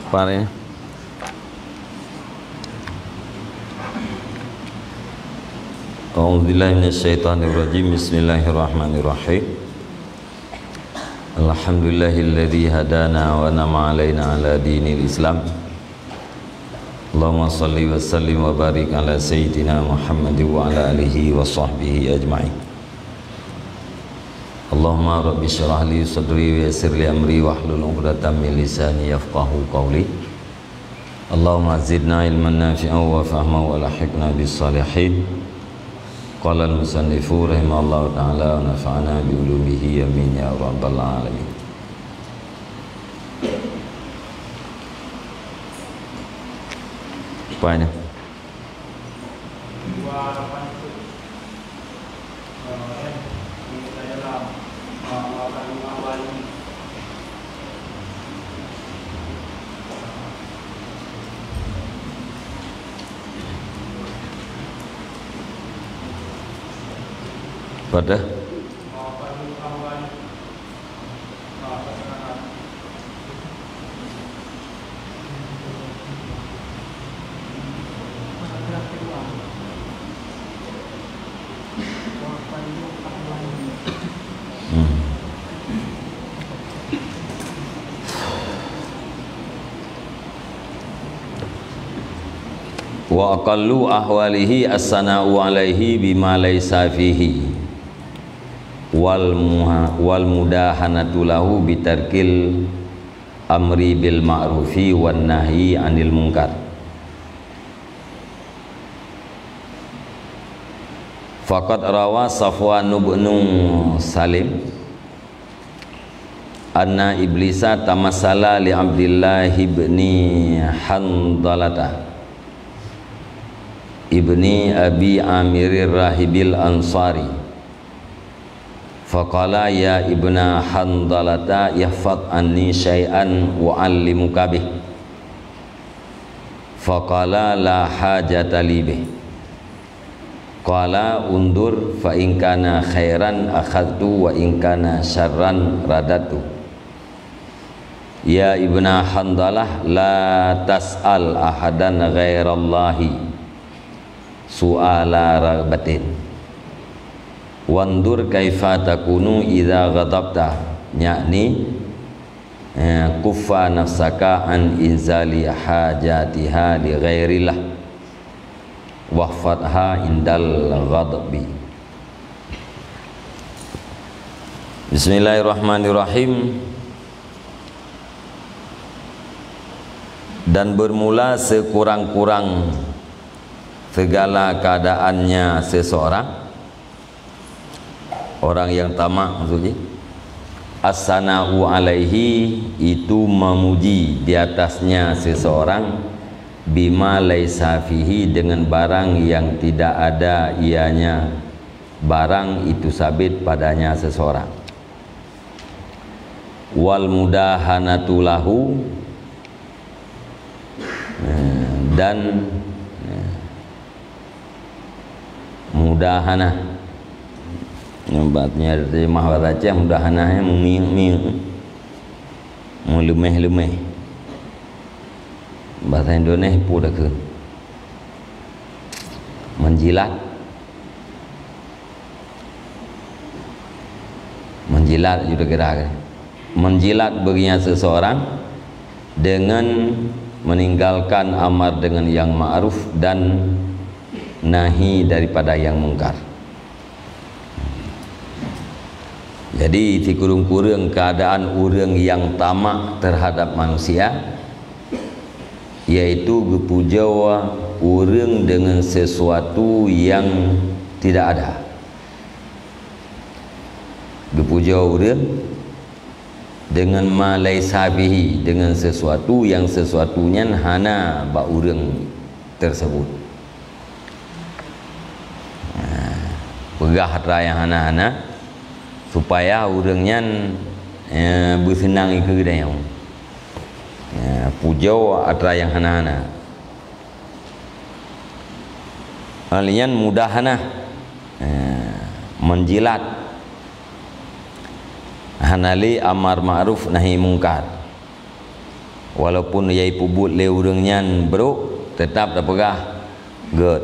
Parahnya. A'udzubillahi minasyaitonirrajim. Bismillahirrahmanirrahim. Alhamdulillahilladzi hadana wa nama alaina ala dinil Islam. Allahumma salli wa sallim wa barik ala sayyidina Muhammad wa ala alihi wa sahbihi ajma'in. Allahumma rabbi syrah li sadri wa yassir li amri wahlul 'uqdatam min lisani yafqahu qawli. Allahumma zidna ilman nafi'an wa fahman wa lahiqna bis salihin. Qala al-musannifu rahimahullahu ta'ala wa nafa'ana bi ulumihi amin ya rabbal alamin. Apanya? Pada wa aqallu ahwalihi as-sana'u alaihi bima laysa fihi wal mudahanatu lahu bitarkil amri bil ma'rufi wan nahyi 'anil munkar. Faqad rawa Safwan bin Salim anna iblisa tamassala li Abdillah ibni Handalata ibni Abi Amirir Rahibil Ansari faqala ya ibna Handalata yahfad anni syai'an wa 'allimuka bih faqala la hajata li bih qala undur fa in kana khairan akhadtu wa in kana syarran radatu. Ya ibna Handalah la tas'al ahadan ghairallahi su'ala ragbatin wandur kaifa takunu idza ghadabta, yakni kuffa nafsaka an inzali hajatiha li ghairillah wahfadha indal ghadabi. Bismillahirrahmanirrahim. Dan bermula sekurang-kurang segala keadaannya seseorang, orang yang tamak maksudnya, as-sana'u alaihi, itu memuji di atasnya seseorang, bima laisa fihi, dengan barang yang tidak ada ianya, barang itu sabit padanya seseorang. Wal mudahanatu lahu, dan mudahanah, nyumbatnya terjemah bahasa Aceh, mudahanahnya melemeh-lemeh, bahasa Indonesia pula ke menjilat juga kira-kira menjilat baginya seseorang dengan meninggalkan amar dengan yang ma'ruf dan nahi daripada yang mungkar. Jadi kurung-kurung keadaan orang yang tamak terhadap manusia, yaitu gepuja orang dengan sesuatu yang tidak ada. Gepuja orang dengan ma laisa bihi, dengan sesuatu yang sesuatunya hana ba orang tersebut. Pegah hatra yang hana-hana supaya orangnya bersenang ke dia. Puja hatra yang hana-hana. Kalian mudahana menjilat hanali amar ma'ruf nahi mungkar walaupun yai pubut le urang nyan beruk tetap dah pegah good.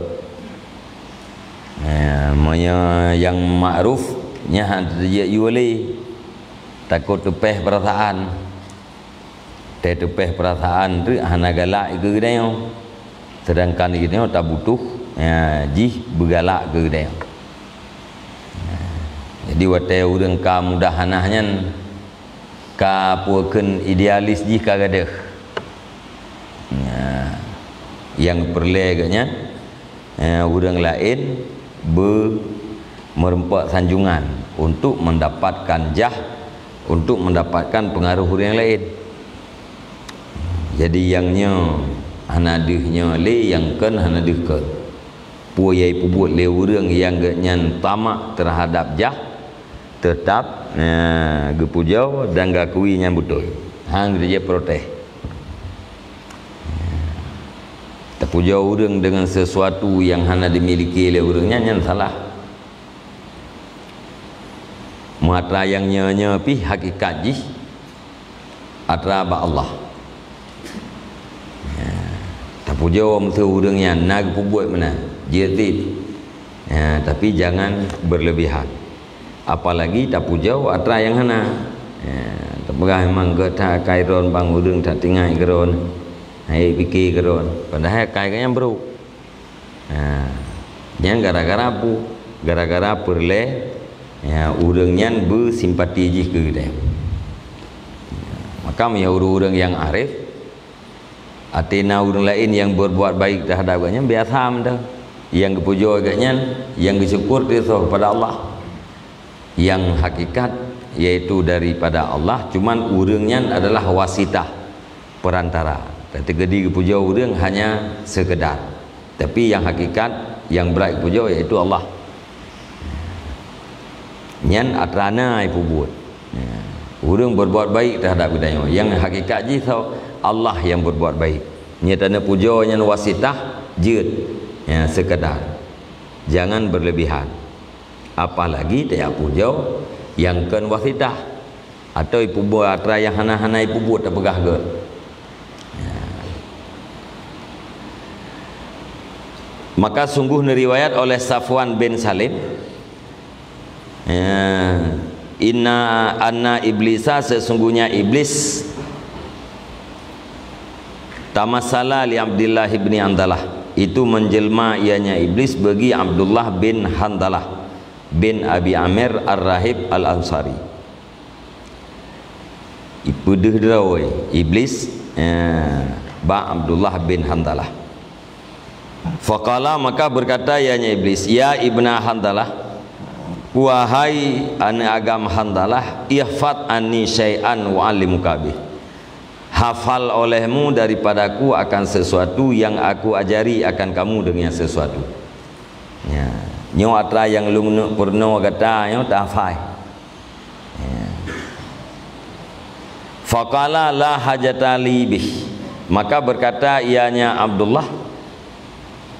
Yang makruf nya dia yuli takut tepeh perasaan. Tepeh perasaan tu hana galak ke dia. Sedangkan dia tak butuh jih bergalak ke dia. Jadi watai urang ka mudahanahnya ka puakeun idealis jih ka gadah. Yang perleganya urang lain merempak sanjungan untuk mendapatkan jah, untuk mendapatkan pengaruh orang lain. Jadi yangnya hanadihnya le yang kan hanadih kan puayai pubut le urang yang genyan tamak terhadap jah tetap gepujau dan gakui yang betul hang dia protes. Terpujau urang dengan sesuatu yang hana dimiliki oleh urangnya yang salah. Muatra yang nya pi hakikat jih atra ba Allah. Terpujau mesti urangnya nag pubut mana jetit. Tapi jangan berlebihan. Apalagi tak pujau atra yang hana. Tak pegah memang gata kairon bang urang tak tingai geron. Hai fikir geron. Padahal kai yang bro. Yang gara-gara apa? Gara-gara perle urang nyan bersimpati jih ke dia. Maka ya urang yang arif atina urang lain yang berbuat baik terhadap agaknya biasa dah. Yang kepujo agaknya yang disyukur dia kepada Allah. Yang hakikat yaitu daripada Allah, cuman urangnya adalah wasitah perantara. Ketika kepujo urang hanya sekedar. Tapi yang hakikat yang berat kepujo yaitu Allah. Nyan atrana ai pubut. Urang berbuat baik terhadap budaya. Yang hakikat ji Allah yang berbuat baik. Nyatana pujo nyan wasitah jeut. Sekedar. Jangan berlebihan. Apalagi dia pujo yang kan wasitah atau ipubu atra yang hana-hana ipubu tak pegah ke. Maka sungguh riwayat oleh Safwan bin Salim anna iblisa sesungguhnya iblis tamassala li Abdullah bin Handalah itu menjelma ianya iblis bagi Abdullah bin Handalah bin Abi Amir Ar-Rahib Al-Ansari. Ipudeh drawai iblis ba Abdullah bin Handalah. Faqala maka berkata ianya iblis, ya ibna Handalah, wahai anak agam Handalah, ihfad anni syai'an wa alimuka bih. Hafal olehmu daripadaku akan sesuatu yang aku ajari akan kamu dengan sesuatu. Ya. Nyo atra yang lung purno kata nyo tak hafal. Ya. Faqala la hajata li bih. Maka berkata ianya Abdullah,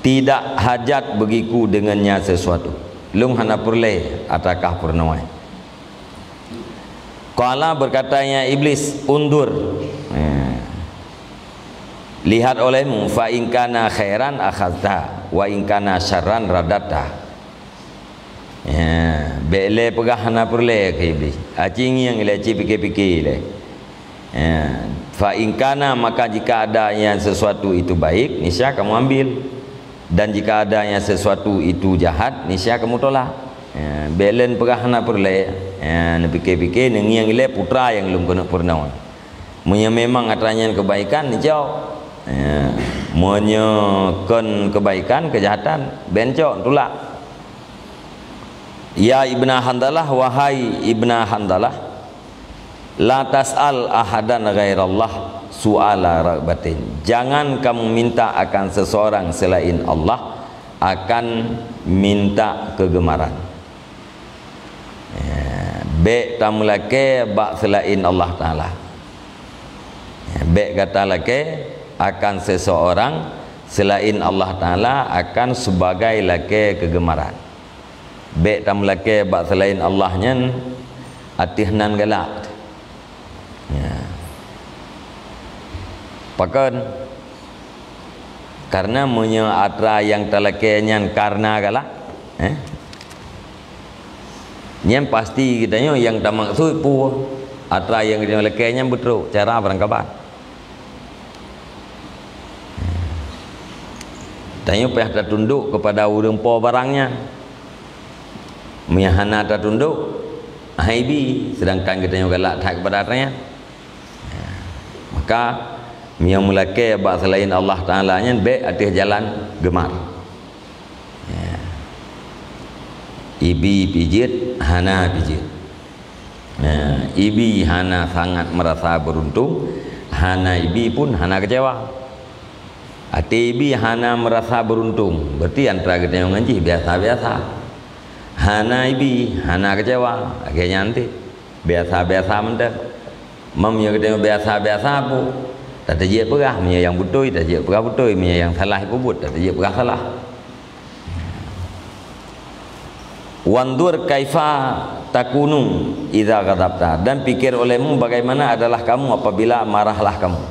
tidak hajat bagiku dengannya sesuatu. Lung hana perle atakah purno. Qala berkatanya iblis, undur. Lihat olehmu, fa in kana khairan akhadta wa in kana syarran radata. Bele pegah hana perle ke iblis. Acing yang leci fikir-fikir le. Fa in kana maka jika ada yang sesuatu itu baik, niscaya kamu ambil. Dan jika ada yang sesuatu itu jahat, niscaya kamu tolak. Belen pegah hana perle. Fikir-fikir yang ile putra yang belum kena pernah. Munya memang atranya kebaikan niscaya menyekan kebaikan kejahatan bencok tulak. Ya ibna Handalah, wahai ibna Handalah, la tas'al ahadan ghairallah su'ala ragbatin. Jangan kamu minta akan seseorang selain Allah akan minta kegemaran. Be tamulake ba selain Allah Ta'ala. Be kata lake akan seseorang selain Allah Ta'ala akan sebagai lake kegemaran. Be tam lake bak selain Allahnya atihnan galak. Ya. Pakan karena punya atra yang telekenyan karena galak yang pasti kita yang tak maksud pu atra yang kita telekennya betul cara berangkapan tanya payah tak tunduk kepada urang po barangnya miyahana tak tunduk haibi sedangkan kita galak tak kepada atranya maka yang mulai abad selain Allah Ta'ala nya baik atas jalan gemar ibi pijit hana pijit ibi hana sangat merasa beruntung hana ibi pun hana kecewa ati ibi hana merasa beruntung berarti antara kita yang ngaji biasa-biasa hana ibi hana kecewa akhirnya nanti biasa-biasa mendak mamnya kita biasa-biasa bu tak terjadi perah punya yang betul tak terjadi perah betul punya yang salah pun buat tak terjadi perah salah wandur kaifa takunu idza ghadabta dan pikir olehmu bagaimana adalah kamu apabila marahlah kamu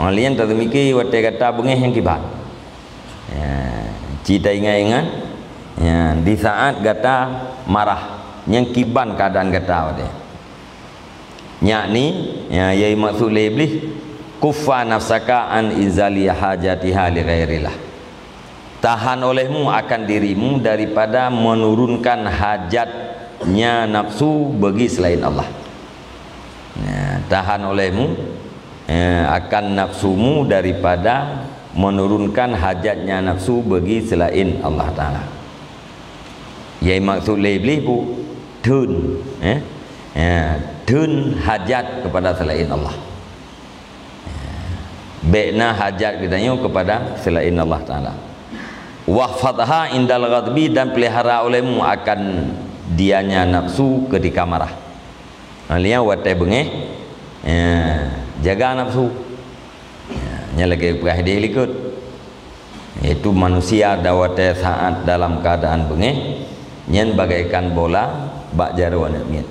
alian termiki wate kata bengeh yang kibat cita ingat-ingat di saat kata marah yang kiban keadaan kata wate yakni yai maksud iblis kufa nafsaka an izali hajatiha li ghairillah tahan olehmu akan dirimu daripada menurunkan hajatnya nafsu bagi selain Allah tahan olehmu akan nafsumu daripada menurunkan hajatnya nafsu bagi selain Allah Ta'ala yai maksud iblis bu tun tun hajat kepada selain Allah baikna hajat kita kepada selain Allah Ta'ala wahfadha indal ghadbi dan pelihara olehmu akan dianya nafsu ketika marah alia wate bengeh jaga nafsu nya lagi perah dia ikut itu manusia dawate saat dalam keadaan bengeh nyen bagaikan bola bak jarwan miet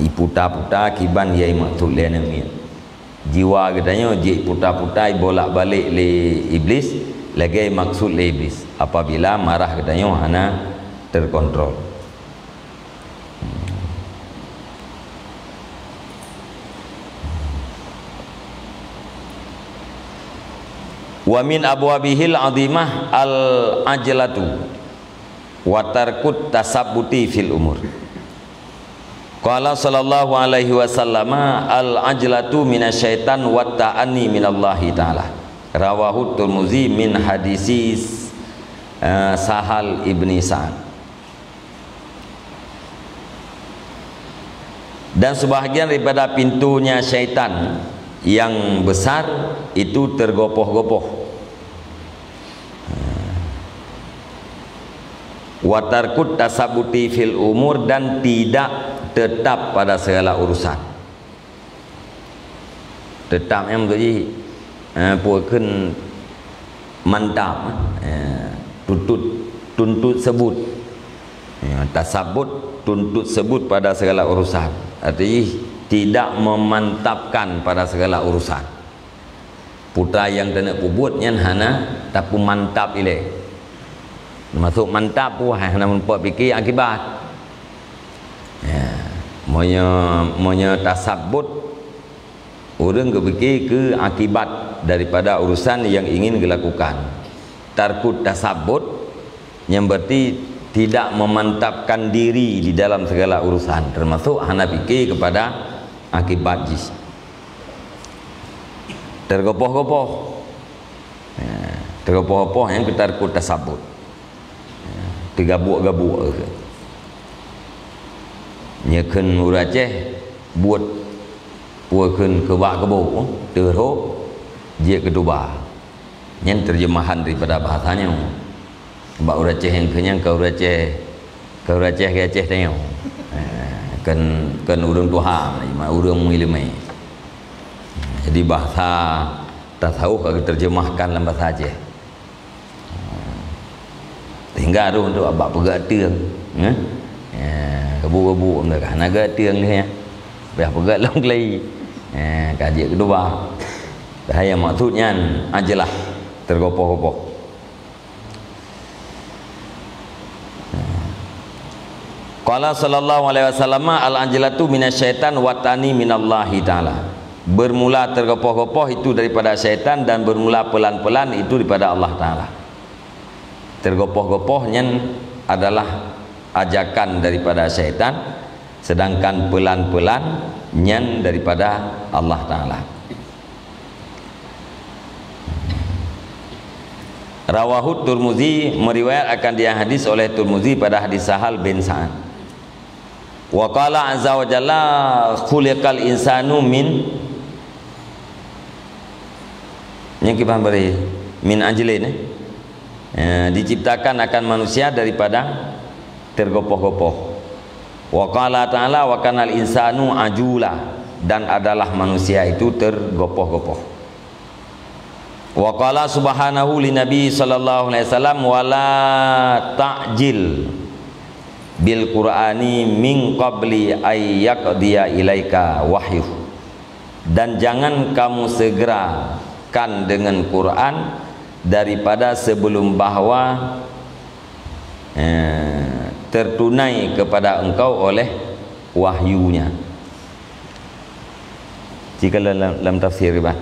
iputa-puta kiban yai maksud lian miet jiwa katanya ji putar-putar bolak-balik le iblis lagi maksud le iblis apabila marah katanya hana terkontrol wa min abwabihil azimah al ajlatu wa tarkut tasabbuti fil umur qala sallallahu alaihi wasallam al ajlatu minasyaitan wa ta'anni minallahi ta'ala rawahu Tirmizi min hadisi Sahal ibni Sa'ad dan sebahagian daripada pintunya syaitan yang besar itu tergopoh-gopoh wa tarkut tasabuti fil umur dan tidak tetap pada segala urusan tetap yang menjadi puakan mantap tuntut sebut tasabut tuntut sebut pada segala urusan artinya tidak memantapkan pada segala urusan putra yang kena pubutnya hana tapi mantap ile masuk mantap pu hana membuat fikir akibat monya tasabut orang berfikir ke akibat daripada urusan yang ingin dilakukan tarkut tasabut yang berarti tidak memantapkan diri di dalam segala urusan termasuk hana fikir kepada akibat jis tergopoh-gopoh tergopoh-gopoh yang kita tarkut tasabut tergabuk-gabuk nyekeun uraceh buat puakeun kebak-kebuk terho je kedua nyen terjemahan daripada bahasanya bak uraceh yang kenyang kau uraceh keceh tengok kan urang Tuhan urang mengilmi jadi bahasa tasawuf kalau terjemahkan dalam bahasa Aceh sehingga ada untuk abak pegat tiang kebu-kebu mereka naga tiang ni ya biar pegat long lagi kaji kedua Bahaya maksudnya ajalah tergopoh-gopoh. Qala sallallahu alaihi wasallam al-ajlatu minasyaitan wa tani minallahi taala. Bermula tergopoh-gopoh itu daripada syaitan dan bermula pelan-pelan itu daripada Allah taala. Tergopoh-gopohnya adalah ajakan daripada syaitan, sedangkan pelan-pelan nyan daripada Allah taala. Rawahu Tirmizi, meriwayatkan dia hadis oleh Tirmizi pada hadis Sahal bin Sa'ad. Wa qala azza wa jalla khuliqal insanu min yang kita beri min ajlin, diciptakan akan manusia daripada tergopoh-gopoh. Wa qala ta'ala wa kanal insanu ajula, dan adalah manusia itu tergopoh-gopoh. Wa qala subhanahu li nabi sallallahu alaihi wasallam wala ta'jil bil qur'ani min qabli ay yaqdiya ilaika wahyu, dan jangan kamu segerakan dengan Quran daripada sebelum bahwa tertunai kepada engkau oleh wahyunya. Jika dalam tafsir bah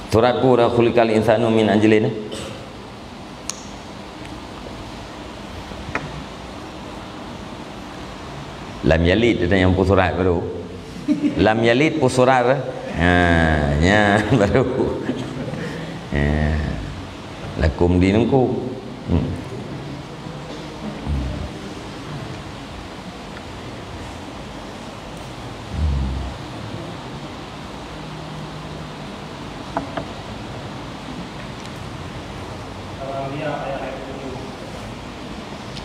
surat qura khuliqal insanu min ajlin, lam yalid itu yang surat baru. Lam yalid surat nya baru. Lakum dinukum.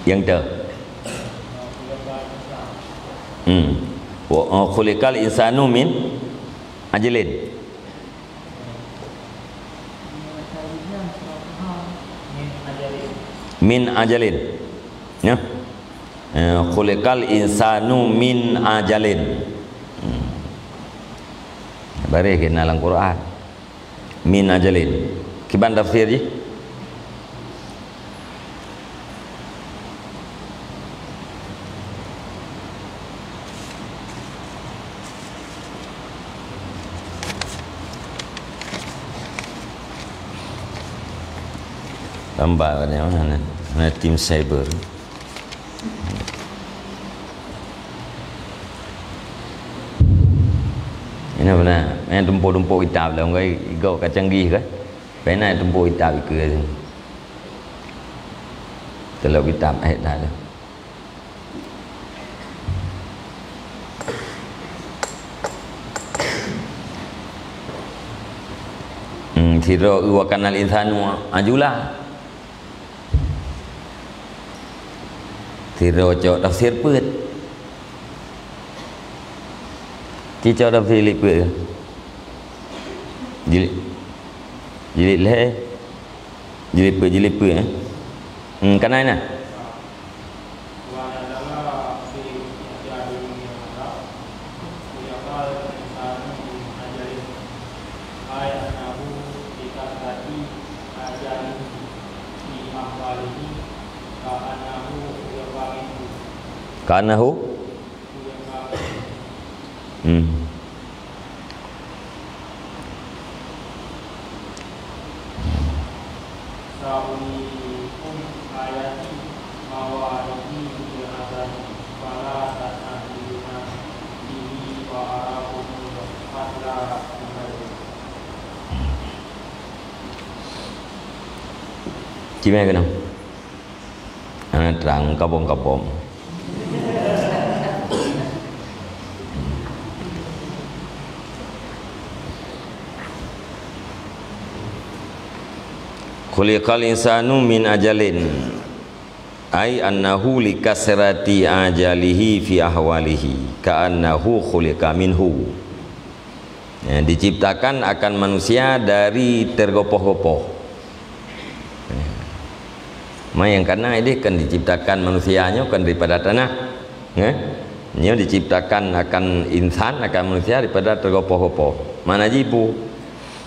Yang dah wa khuliqal insanu min ajlin, min ajalin ya, khuliqal insanu min ajalin. Bareh kena dalam Quran min ajalin. Kiban tafsir je. Lambat mana tim cyber. Ini benar. Main tumpuk-tumpuk kitab lah, orang ikut kat canggih ke? Pernah tumpuk kitab ke? Kalau kitab tak ada. Sira wa kanal insanu ajula. Sira cok tafsir put. Cicau tafsir liput. Jilid leh. Jilid put kanai na. Kanahu Cimai kenapa? Terang kabung-kabung. Khuliqal insanu min ajalin ay annahu likasrati ajalihi fi ahwalihi ka'annahu khuliqa minhu. Diciptakan akan manusia dari tergopoh-gopoh. Yang karena ini kan diciptakan manusianya kan daripada tanah, nya diciptakan akan insan akan manusia daripada tergopoh-gopoh. Mana jipu?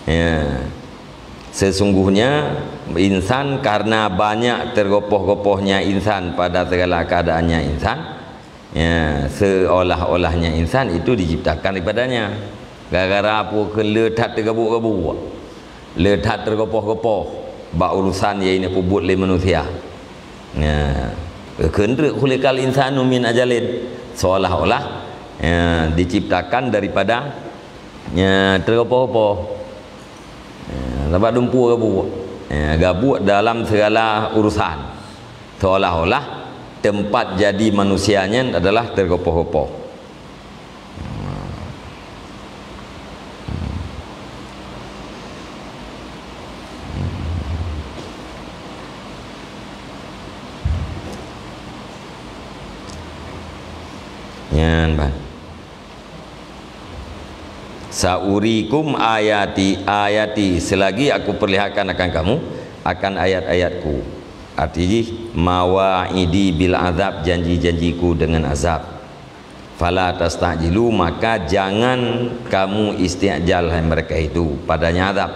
Ya. Sesungguhnya insan karena banyak tergopoh-gopohnya insan pada segala keadaannya insan, ya, seolah-olahnya insan itu diciptakan daripadanya. Gara-gara apa ke letak tergabuk-gabuk, letak tergopoh-gopoh, bak urusan yang ini pubut oleh manusia. Ya, kendra khuliqal insanu min ajalin, seolah-olah ya, diciptakan daripada ya, tergopoh-gopoh. Dapat dumpu gabuk dalam segala urusan, seolah-olah tempat jadi manusianya adalah tergopoh-gopoh. Saurikum ayati, selagi aku perlihatkan akan kamu akan ayat-ayatku. Artinya mawa'idi bil azab, janji-janjiku dengan azab. Fala tastajilu, maka jangan kamu isti'jal mereka itu padanya azab.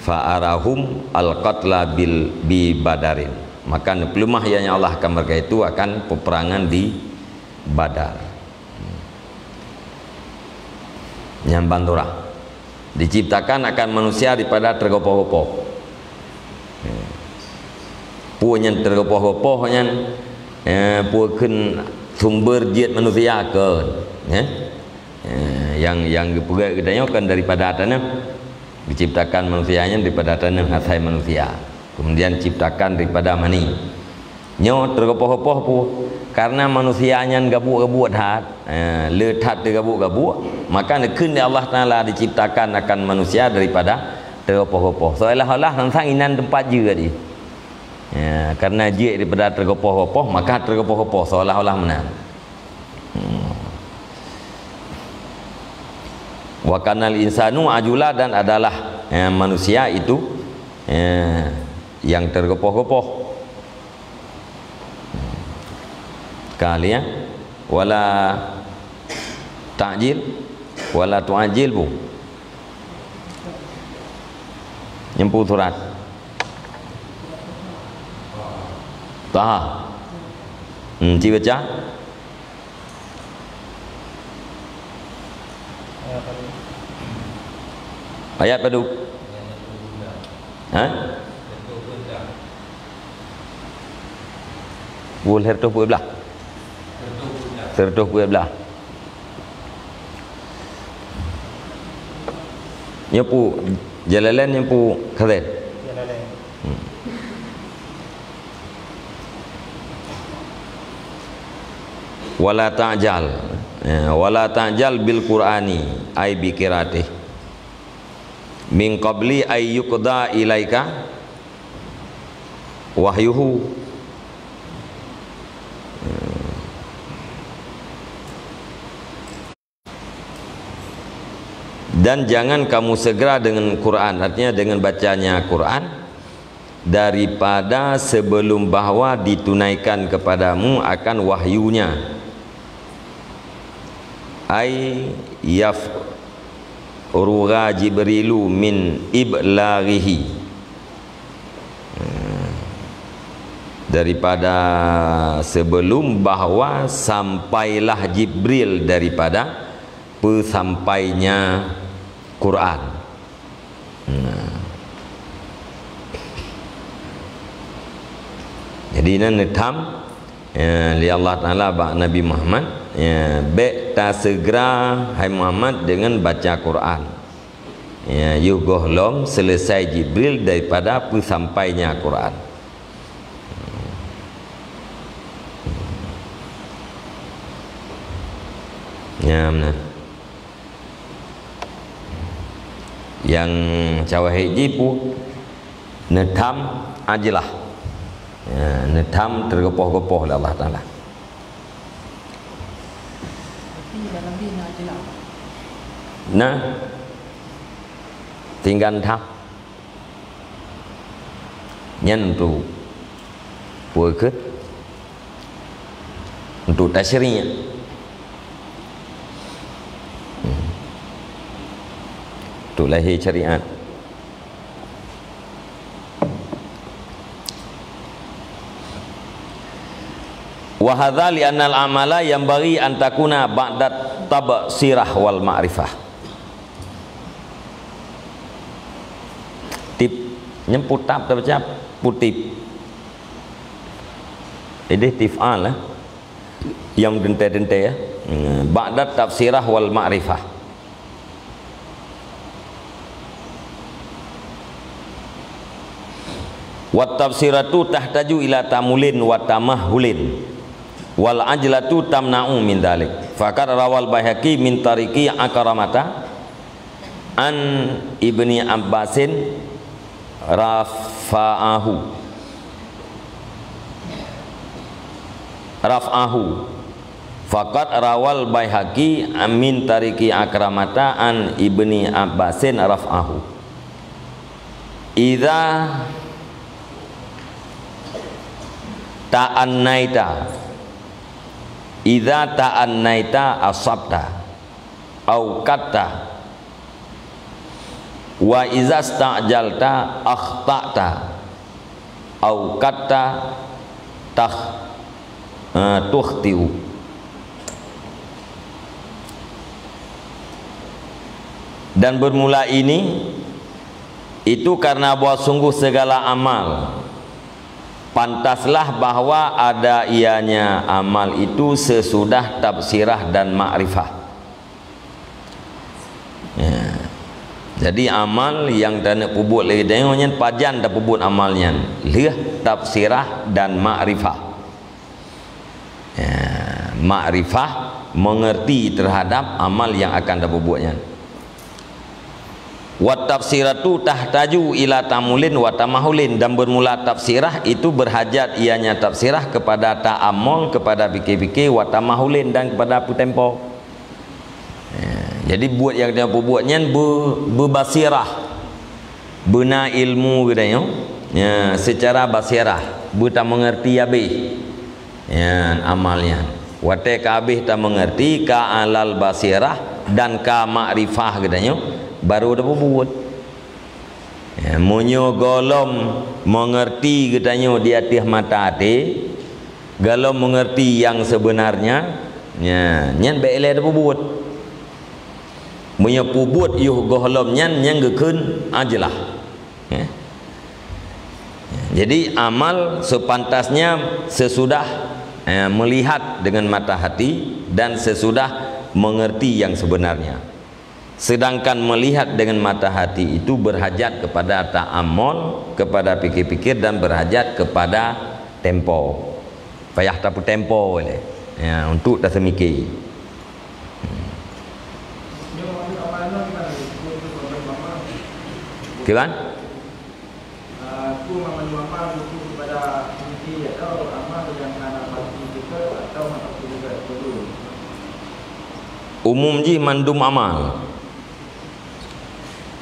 Fa'arahum al-qatla bi badarin, maka pelumah yang Allah akan mereka itu akan peperangan di Badar. Nyambang dorah diciptakan akan manusia daripada tergopoh-gopoh. Punya tergopoh-gopohnya puakan sumber jet manusia ke yang dipegang katanya kan daripada tanah, diciptakan manusianya daripada tanah asal manusia, kemudian ciptakan daripada mani. Nyo tergopoh-gopoh pu karena manusianya gabuk-gabuk hat, letat tergabuk-gabuk, maka nekun Allah Taala diciptakan akan manusia daripada tergopoh-gopoh. Seolah-olah tentang inan tempat je tadi. Ya, karena je daripada tergopoh-gopoh, maka tergopoh-gopoh seolah-olah menang. Wa kanal insanu ajula, dan adalah manusia itu yang tergopoh-gopoh. Kalian wala ta'jil wala tu'ajil bu nyempu surat Taha ci baca ayat padu boleh tu belah sertuh kue belah nyepu Jalalain, nyepu khadir Jalalain. Wala ta'jal bil qur'ani ay bi qiraatih min qabli ay yuqda ilaika wahyuhu. Dan jangan kamu segera dengan Quran, artinya dengan bacanya Quran, daripada sebelum bahwa ditunaikan kepadamu akan wahyunya. Ay yafruga Jibrilu min iblaghihi, daripada sebelum bahwa sampailah Jibril daripada pesampainya Quran. Jadi ini netam li Allah Ta'ala bak Nabi Muhammad baik tak segera hai Muhammad dengan baca Quran. Yugoh long selesai Jibril daripada pesampainya Quran. Ya benar. Yang cawa hiji pu netam ajalah, netam tergopoh-gopoh oleh Allah Ta'ala. Dalam dina ajalah. Nah, tinggal tam nyentuh Puan ke untuk tasyri'nya. Untuk lahir syariat. Wa hadza li anna al-amala yanbaghi an takuna ba'da tabsirah wal ma'rifah. Tip nyemput tap ta baca putip. Ini tif'al lah. Yang dente-dente ya. Ba'da tafsirah wal ma'rifah. Wa tafsiratu tahtaju ila tamulin wa tamahulin wal ajlatu tamna'u min dalik. Faqad rawal Baihaqi min tariqi Akramata an Ibni Abbasin rafa'ahu faqad rawal Baihaqi min tariqi Akramata an Ibni Abbasin raf'ahu idza ta'annaita asabta au katta wa iza sta'jalta akhta'ta au katta tukhtiu. Dan bermula ini itu karena bahwa sungguh segala amal pantaslah bahwa ada ianya amal itu sesudah tafsirah dan ma'rifah. Ya. Jadi amal yang tak pubut lagi tengoknya pajan tak pubut amalnya lih tafsirah dan ma'rifah. Ya. Ma'rifah mengerti terhadap amal yang akan tak pubutnya. Wa tafsiratu tahtaju ila tamulin wa tamahulin, dan bermula tafsirah itu berhajat ianya tafsirah kepada ta'amul, kepada fikir-fikir, wa tamahulin dan kepada tempo. Jadi buat yang dia buatnya berbasirah, bena ilmu katanya, ya, secara basirah, buta mengerti habis ya amalnya. Wa ka habis tak mengerti ka alal basirah dan ka ma'rifah katanya baru dah buat. Ya, munyo golom mengerti katanya di atas mata hati, golom mengerti yang sebenarnya, ya, nyan baiklah dah buat. Munyo buat yuh golom nyan yang gekun ajalah. Ya. Jadi amal sepantasnya sesudah melihat dengan mata hati dan sesudah mengerti yang sebenarnya. Sedangkan melihat dengan mata hati itu berhajat kepada ta'amul, kepada pikir-pikir, dan berhajat kepada tempo. Payah tapu tempo boleh. Ya, untuk tak semikir. Kiran? Aku amal itu kepada fikir atau amal yang anak hati kita atau hati juga dulu. Umum ji mandum amal.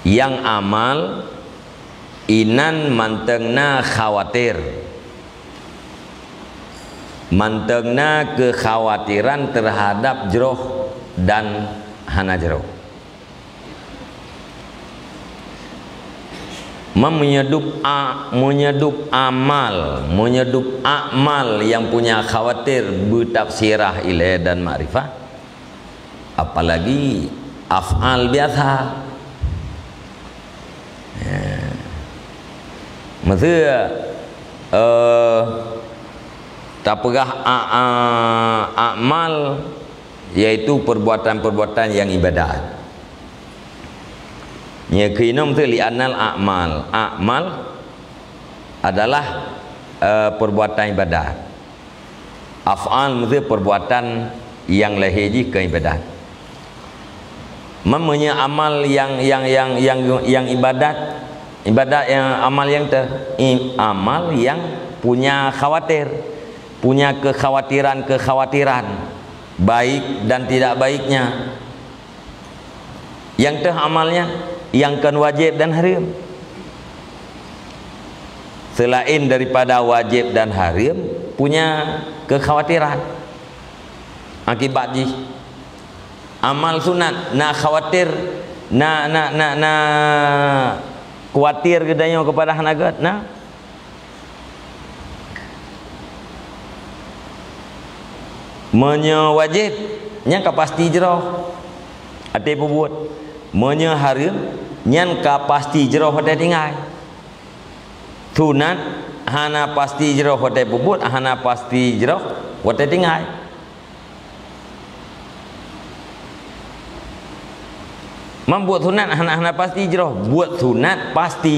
Yang amal inan mantengna khawatir, mantengna kekhawatiran terhadap jeroh dan hana jeroh. Menyedup amal yang punya khawatir bertafsirah ilai dan ma'rifah, apalagi af'al biasa. Maksudnya tak pegah amal, yaitu perbuatan-perbuatan yang ibadat. Ya kinum tu li'anal amal adalah perbuatan ibadat. Af'al maksudnya perbuatan yang lahirji ke ibadat. Mempunyai amal yang ibadat yang amal yang punya khawatir, punya kekhawatiran baik dan tidak baiknya. Yang teh amalnya yang kan wajib dan haram. selain daripada wajib dan haram punya kekhawatiran akibat ji amal sunat nak khawatir nak khawatir gedanya kepada hanagat nah menye wajib nya ka pasti jero ate buat menye haram nyan ka pasti jero hote tinggal sunat hana pasti jero hote buat hana pasti jero hote tinggal membuat sunat hana pasti jero buat sunat pasti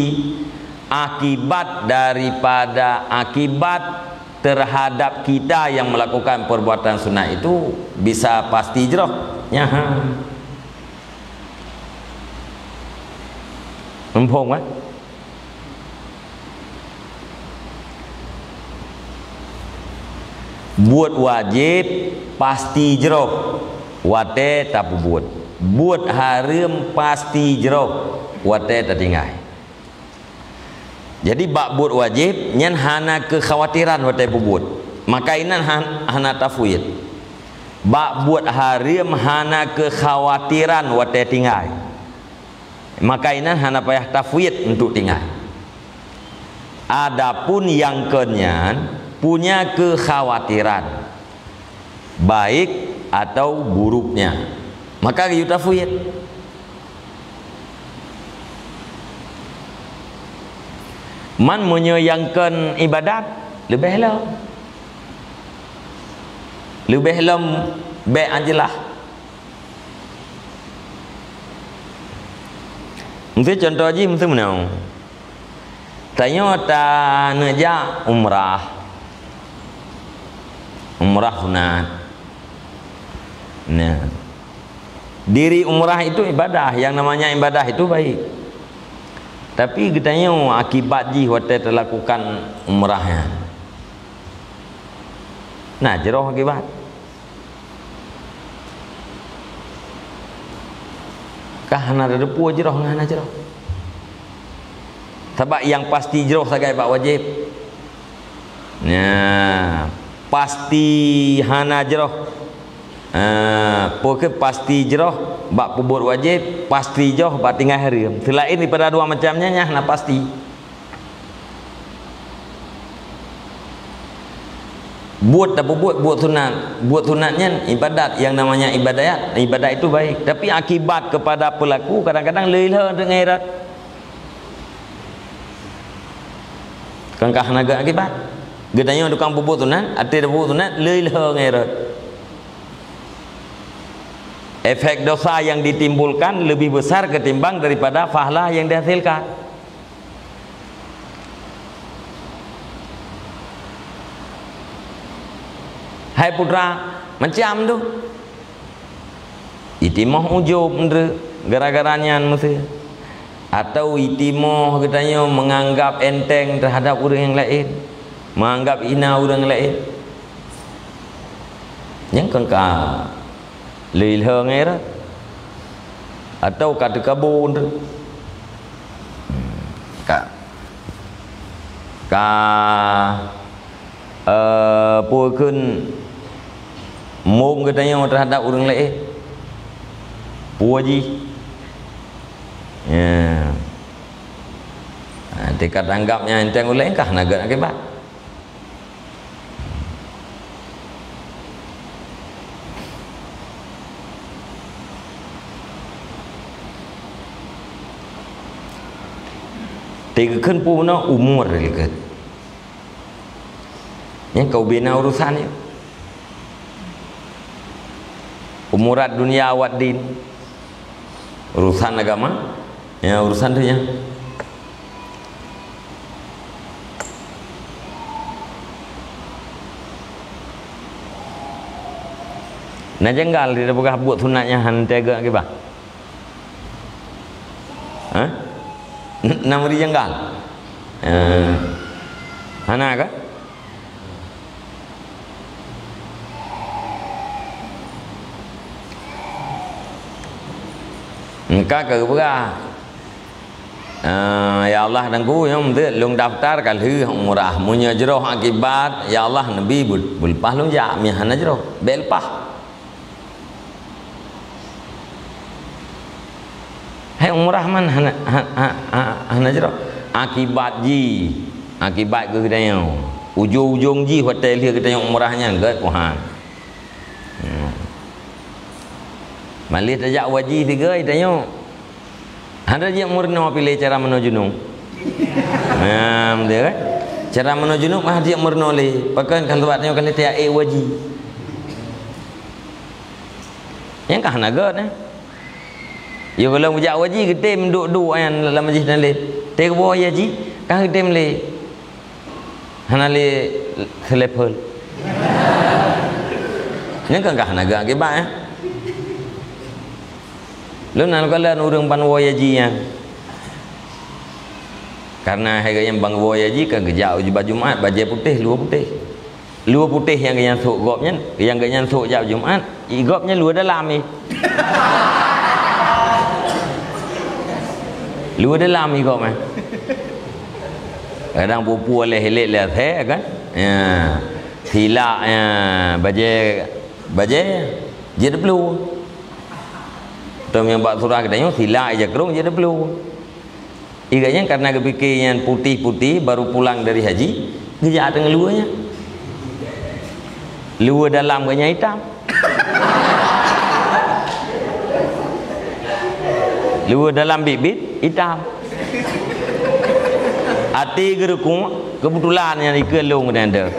akibat daripada akibat terhadap kita yang melakukan perbuatan sunat itu bisa pasti jero nya empong kan buat wajib pasti jero wate tak buat haram pasti jero wate tak tinggal. Jadi bak buat wajib nyan hana kekhawatiran wate buat maka inan hana tafwid bak buat haram hana kekhawatiran wate tinggal maka inan hana payah tafwid untuk tinggal. Adapun yang kenyan punya kekhawatiran baik atau buruknya maka you tafwid. Man menyayangkan ibadat lebih lem be ajalah mesti contoh aja mesti menang tanya ta neja umrah sunat nah diri umrah itu ibadah yang namanya ibadah itu baik tapi katanya akibat ji hotel terlakukan umrahnya nah jeroh akibat kah hana depu jeroh ngana jeroh sebab yang pasti jeroh sebagai bak wajib nah pasti hana jeroh pokok pasti jeroh bak pubur wajib pasti joh bak tinggal haram selain daripada dua macamnya nya hana pasti buat tak buat sunatnya ibadat yang namanya ibadat itu baik tapi akibat kepada pelaku kadang-kadang lelah dengan irat kangkah naga akibat gedanya tukang buat sunat ate buat sunat lelah dengan irat efek dosa yang ditimbulkan lebih besar ketimbang daripada pahala yang dihasilkan. Hai putra, macam tu. Itimoh ujub gara-garanya mesti. Atau itimoh katanya menganggap enteng terhadap orang yang lain, menganggap hina orang lain. Yang kengkang lilhang era atau kata kabun puakeun mung katanya terhadap orang lain puaji ya tingkat anggapnya enteng oleh kah naga akibat tiga kan punya umur dekat yang kau bina urusannya umurat dunia awat din urusan agama ya urusan tu ya nah jenggal dia bukan buat sunatnya hantega ke bah nama dia jenggal hana kah engkau ke berah Ya Allah dangku yang tu lung daftar kalhu umrah munya jroh akibat ya Allah nabi bulpah lung ja mi hana jroh belpah hai umrah man hana jroh akibat ke kita ujung-ujung hotel dia kita yang umrahnya enggak kuhan malih tajak wajib tiga itanya ada je murno pilih cara menuju nung. Dia kan? Cara menuju nung mah dia murno le. Pakai kan buatnya kan dia waji. Yang kah naga ni? Ya kalau mujak waji kita duduk ayan dalam masjid dan le. Teg bo waji kah kita le. Hana le level. Yang kah naga ke ba lu nak kala urang pan wayaji yang karena harga yang bang wayaji kan gejau jubah Jumaat baju putih luar putih yang sok gopnya yang ganyan sok jauh Jumaat igopnya luar dalam ni luar dalam igop mah kadang pupu oleh helik lah kan ya hilak baju jadi perlu Tom yang buat surah katanya silap aja kerung je dah perlu. Igaknya karena kepikir yang putih-putih baru pulang dari haji, gejak dengan luarnya. Luar dalam kanya hitam. Luar dalam bibit hitam. Hati gerekung kebetulan yang ikelung dan ada.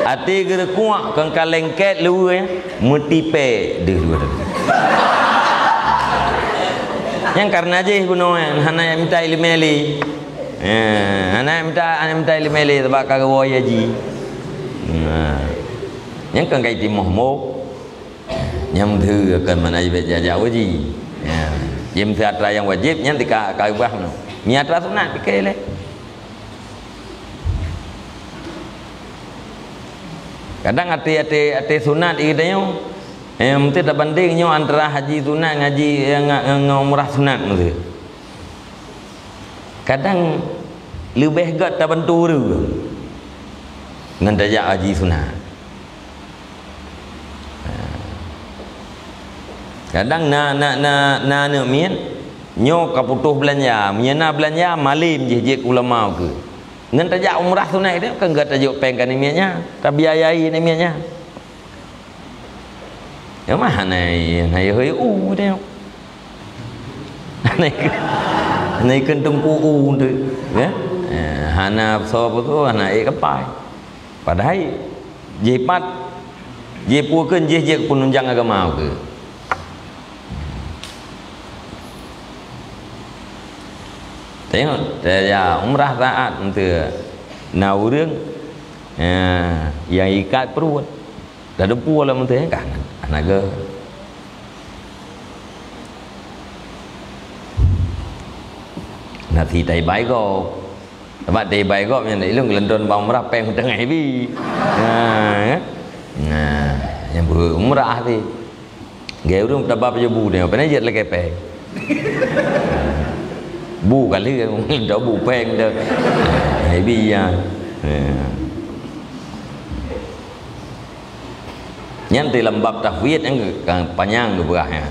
Hati kena kuat kan kalengket luar metipe dia luar. Yang karena je kuno hana minta ilmeli. Hana minta ilmeli sebab kagak wayaji. Yang kan kai timoh mo. Yang thư akan menajib jajak waji. Jem teatra yang wajib yang tika kaibah no. Miatra sunat pikir le. Kadang ati sunat ikatnya mesti tak bandingnya antara haji sunat ngaji umrah sunat mesti. Kadang lebih gat tak bantu tu. Ngan tajak haji sunat. Kadang na mien nyo kaputuh belanja, miena belanja malim je ulama ke. Ngan tajak umrah sunat dia kan enggak tajuk pengkan imiannya, tak biayai imiannya. Ya mah nai heu dia. Nai kentung tu ya. Hana so apa tu hana kapai. Padahal jepat jepukeun je penunjang agama ke. Tengok ya umrah taat untuk na urang yang ikat perut dah depu lah menteh kan anaga nanti tai bai go tempat tai bai go yang ilung lendon bang umrah peng tengah bi yang umrah tu gaya urang tabap je bu dia apa ni jet lagi peng bu kali dah bu peng dah hebi ya nyanti lembab tahwid yang panjang tu berah ya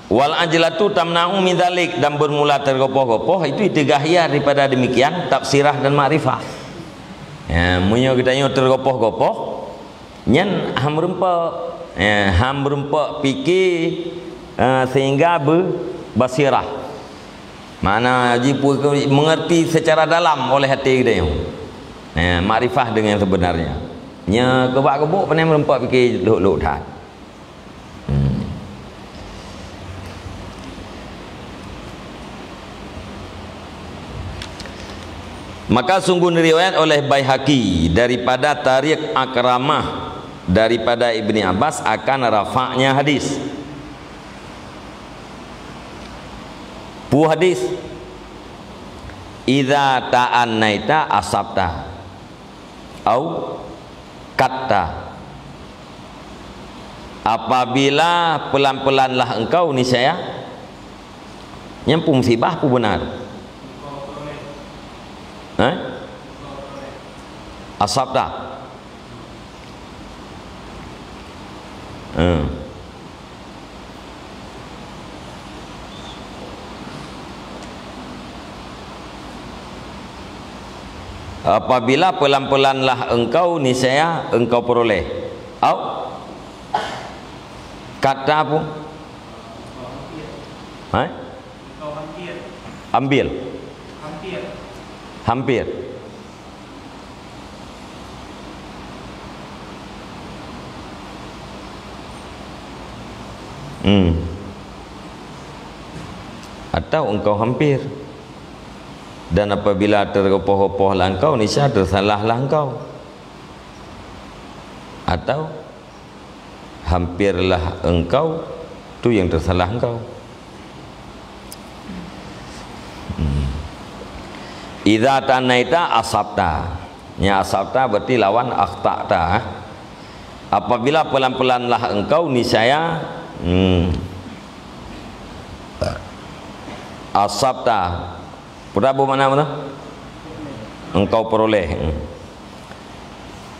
wal ajlatu tamna'u min dzalik dan bermula tergopoh-gopoh itu itigahiyah daripada demikian tafsirah dan ma'rifah ya munyo kita nyo tergopoh-gopoh nyen ham rumpa fikir sehingga berbasirah mana jipu mengerti secara dalam oleh hati dia makrifah dengan sebenarnya nya kebak-kebuk pandai merempak fikir luk-luk dah maka sungguh diriwayat oleh Baihaqi daripada Tariq Akramah daripada Ibni Abbas akan rafa'nya hadis. Bu hadis idza ta'annaita asabta au kata. Apabila pelan-pelanlah engkau niscaya nyampung musibah pun benar. Asabta. Apabila pelan-pelanlah engkau niscaya engkau peroleh. Au kata apa? Ambil. Hampir. Atau engkau hampir. Dan apabila tergopoh-gopohlah engkau, niscaya tersalahlah engkau. Atau hampirlah engkau, tu yang tersalah engkau. Idza tanaita asabta. Ya, asabta berarti lawan akhta'ta. Apabila pelan-pelanlah engkau niscaya asabta. Berapa mana? Engkau peroleh.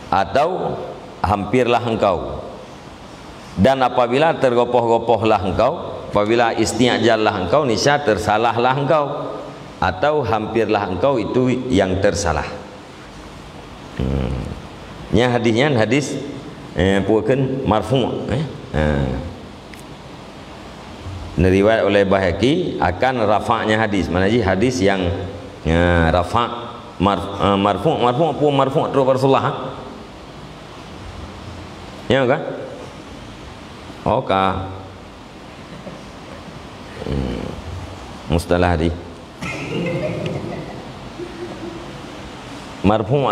Atau hampirlah engkau. Dan apabila tergopoh-gopohlah engkau, apabila isti'jallah engkau, niscaya tersalahlah engkau. Atau hampirlah engkau, itu yang tersalah. Nya hadisnya hadis puakeun marfu'. Diriwayat oleh Baihaqi akan rafa'nya hadis. Mana hadis yang rafa' marfu' terus Rasulullah. Ya kan? Oke. Mustalah hadis. Marfu'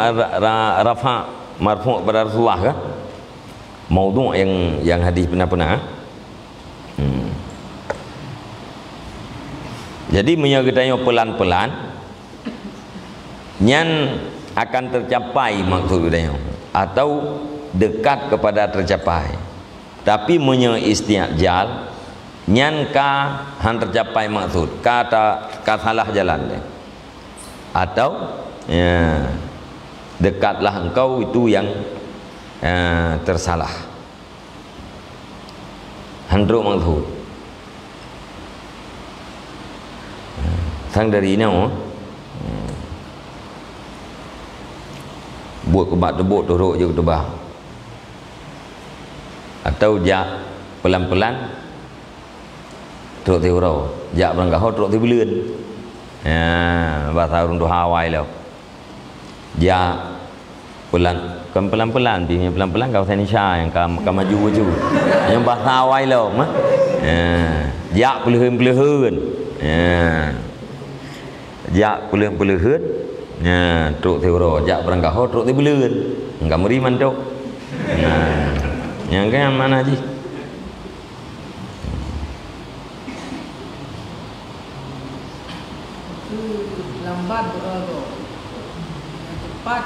rafa' marfu' pada Rasulullah kan? Maudhu' yang hadis benar-benar. Jadi menyertanya pelan-pelan nyan akan tercapai maksudnya, atau dekat kepada tercapai. Tapi isti'jal nyan ka han tercapai maksud, kata salah jalan deh. Atau ya, dekatlah engkau, itu yang tersalah. Handro maksud. Sang dari ini buat kebat tebuk turuk je ketebah. Atau jak pelan-pelan turuk tiurau, jak berangkau turuk tibulun. Ya, bahasa orang tu Hawaii lah. Jak pelan-pelan, dia pelan-pelan kau Indonesia yang kau maju. Yang bahasa Hawaii lah, jak pelehun. Ya. Jak pelehun, ya, truk teuro, jak berangkau truk tibulun. Enggak meriman tu. Nah, yang kan mana ji? Lambat berlalu, cepat,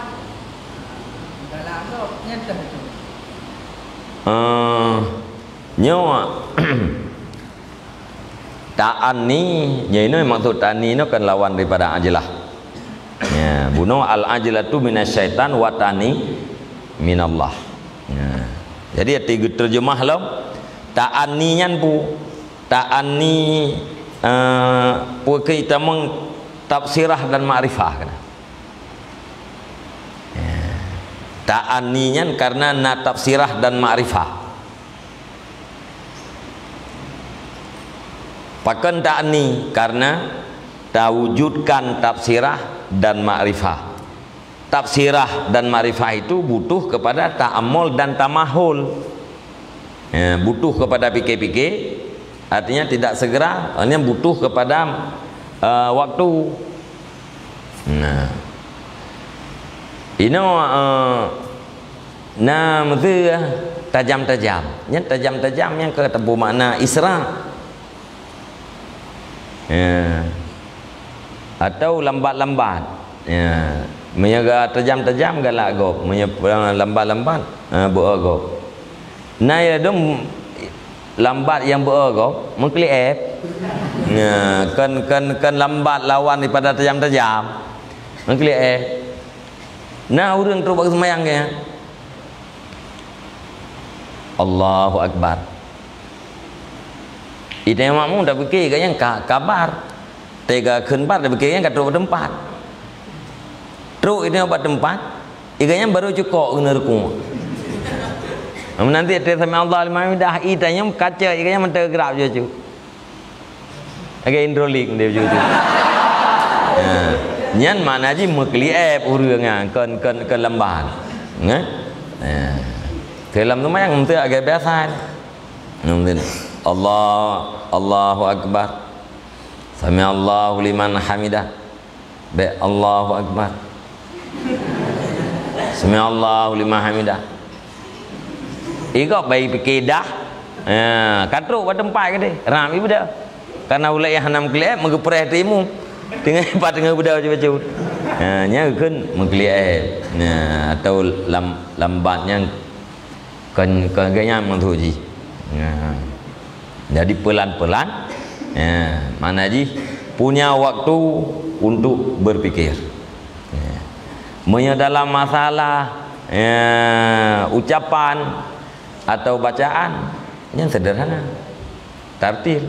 galak tu nyata tu. Nyawa. Ta'an ni, ini maksud ta'an ni kan lawan daripada ajlah. Ya, bunuh al-ajlatu minasyaitan wa ta'ani minallah. Ya. Jadi tiga terjemah lah. Ta'an ni nyan pu. Ta'an ni kita meng tafsirah dan ma'rifah kan. Ya. Ta'an ni nyan karena na tafsirah dan ma'rifah. Pakan ta'ni karena terwujudkan tafsirah dan ma'rifah. Tafsirah dan ma'rifah itu butuh kepada ta'ammul dan tamahul. Ya, butuh kepada fikir-fikir, artinya tidak segera, artinya butuh kepada waktu. Nah, ini mesti tajam-tajam. Yang tajam-tajam yang ketemu makna isra. Ya. Atau lambat-lambat, ya. Menyaga tajam-tajam galak gop, lambat-lambat beragop. Nah ya dom lambat yang beragop mengklik app. Nah, kan lambat lawan daripada tajam-tajam. Mengklik app. Nah, orang terus bagi semayang ya. Allahu Akbar. Itu yang makmum dah fikir kan yang kabar. Tega kenbar dah fikir yang kat tempat. Teruk ini obat tempat, iganya baru cukup kena rekung. Nanti ada sama Allah lima dah itanya kaca iganya mentera gerak je tu. Agak hidrolik dia begitu. Nyan mana je mekli app urangnya kan lambat. Ngah? Dalam tu yang mentera agak biasa. Mungkin Allahu Akbar. Sami Allahu liman hamidah. Be Allahu Akbar. Sami Allahu liman hamidah. Ikut bayi fikir dah. Katruk pada tempat ke dia. Ram ibu dah. Karena ulai yang hanam kelihatan mengepreh timu. Tengah empat tengah budak macam-macam. Nya kan mengkelihatan. Atau lambatnya kan gaya mengtuji. Jadi pelan-pelan. Mana ji punya waktu untuk berfikir. Dalam masalah ucapan atau bacaan yang sederhana, tartil.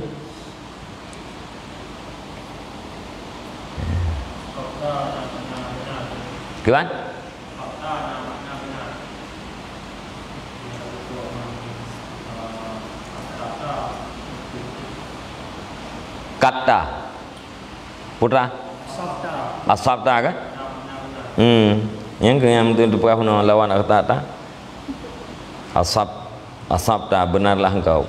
Kawan? Kata putra asabta kan? Yang itu pernah lawan kata asabta benarlah engkau.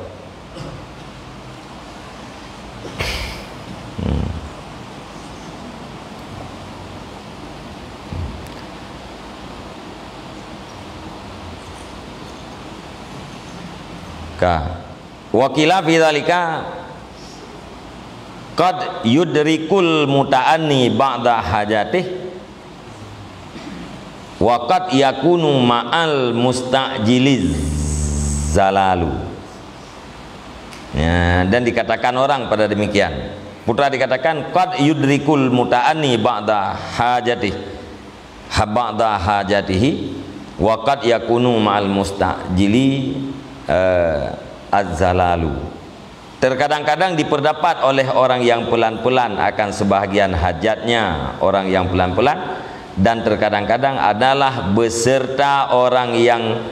Wakila fi dzalika qad yudrikul muta'anni ba'da hajatih wa qad yakunu ma'al musta'jiliz zalalu. Dan dikatakan orang pada demikian. Putra dikatakan qad yudrikul muta'anni ba'da hajatihi wa qad yakunu ma'al musta'jili az-zalalu. Terkadang-kadang diperdapat oleh orang yang pelan-pelan akan sebahagian hajatnya orang yang pelan-pelan, dan terkadang-kadang adalah beserta orang yang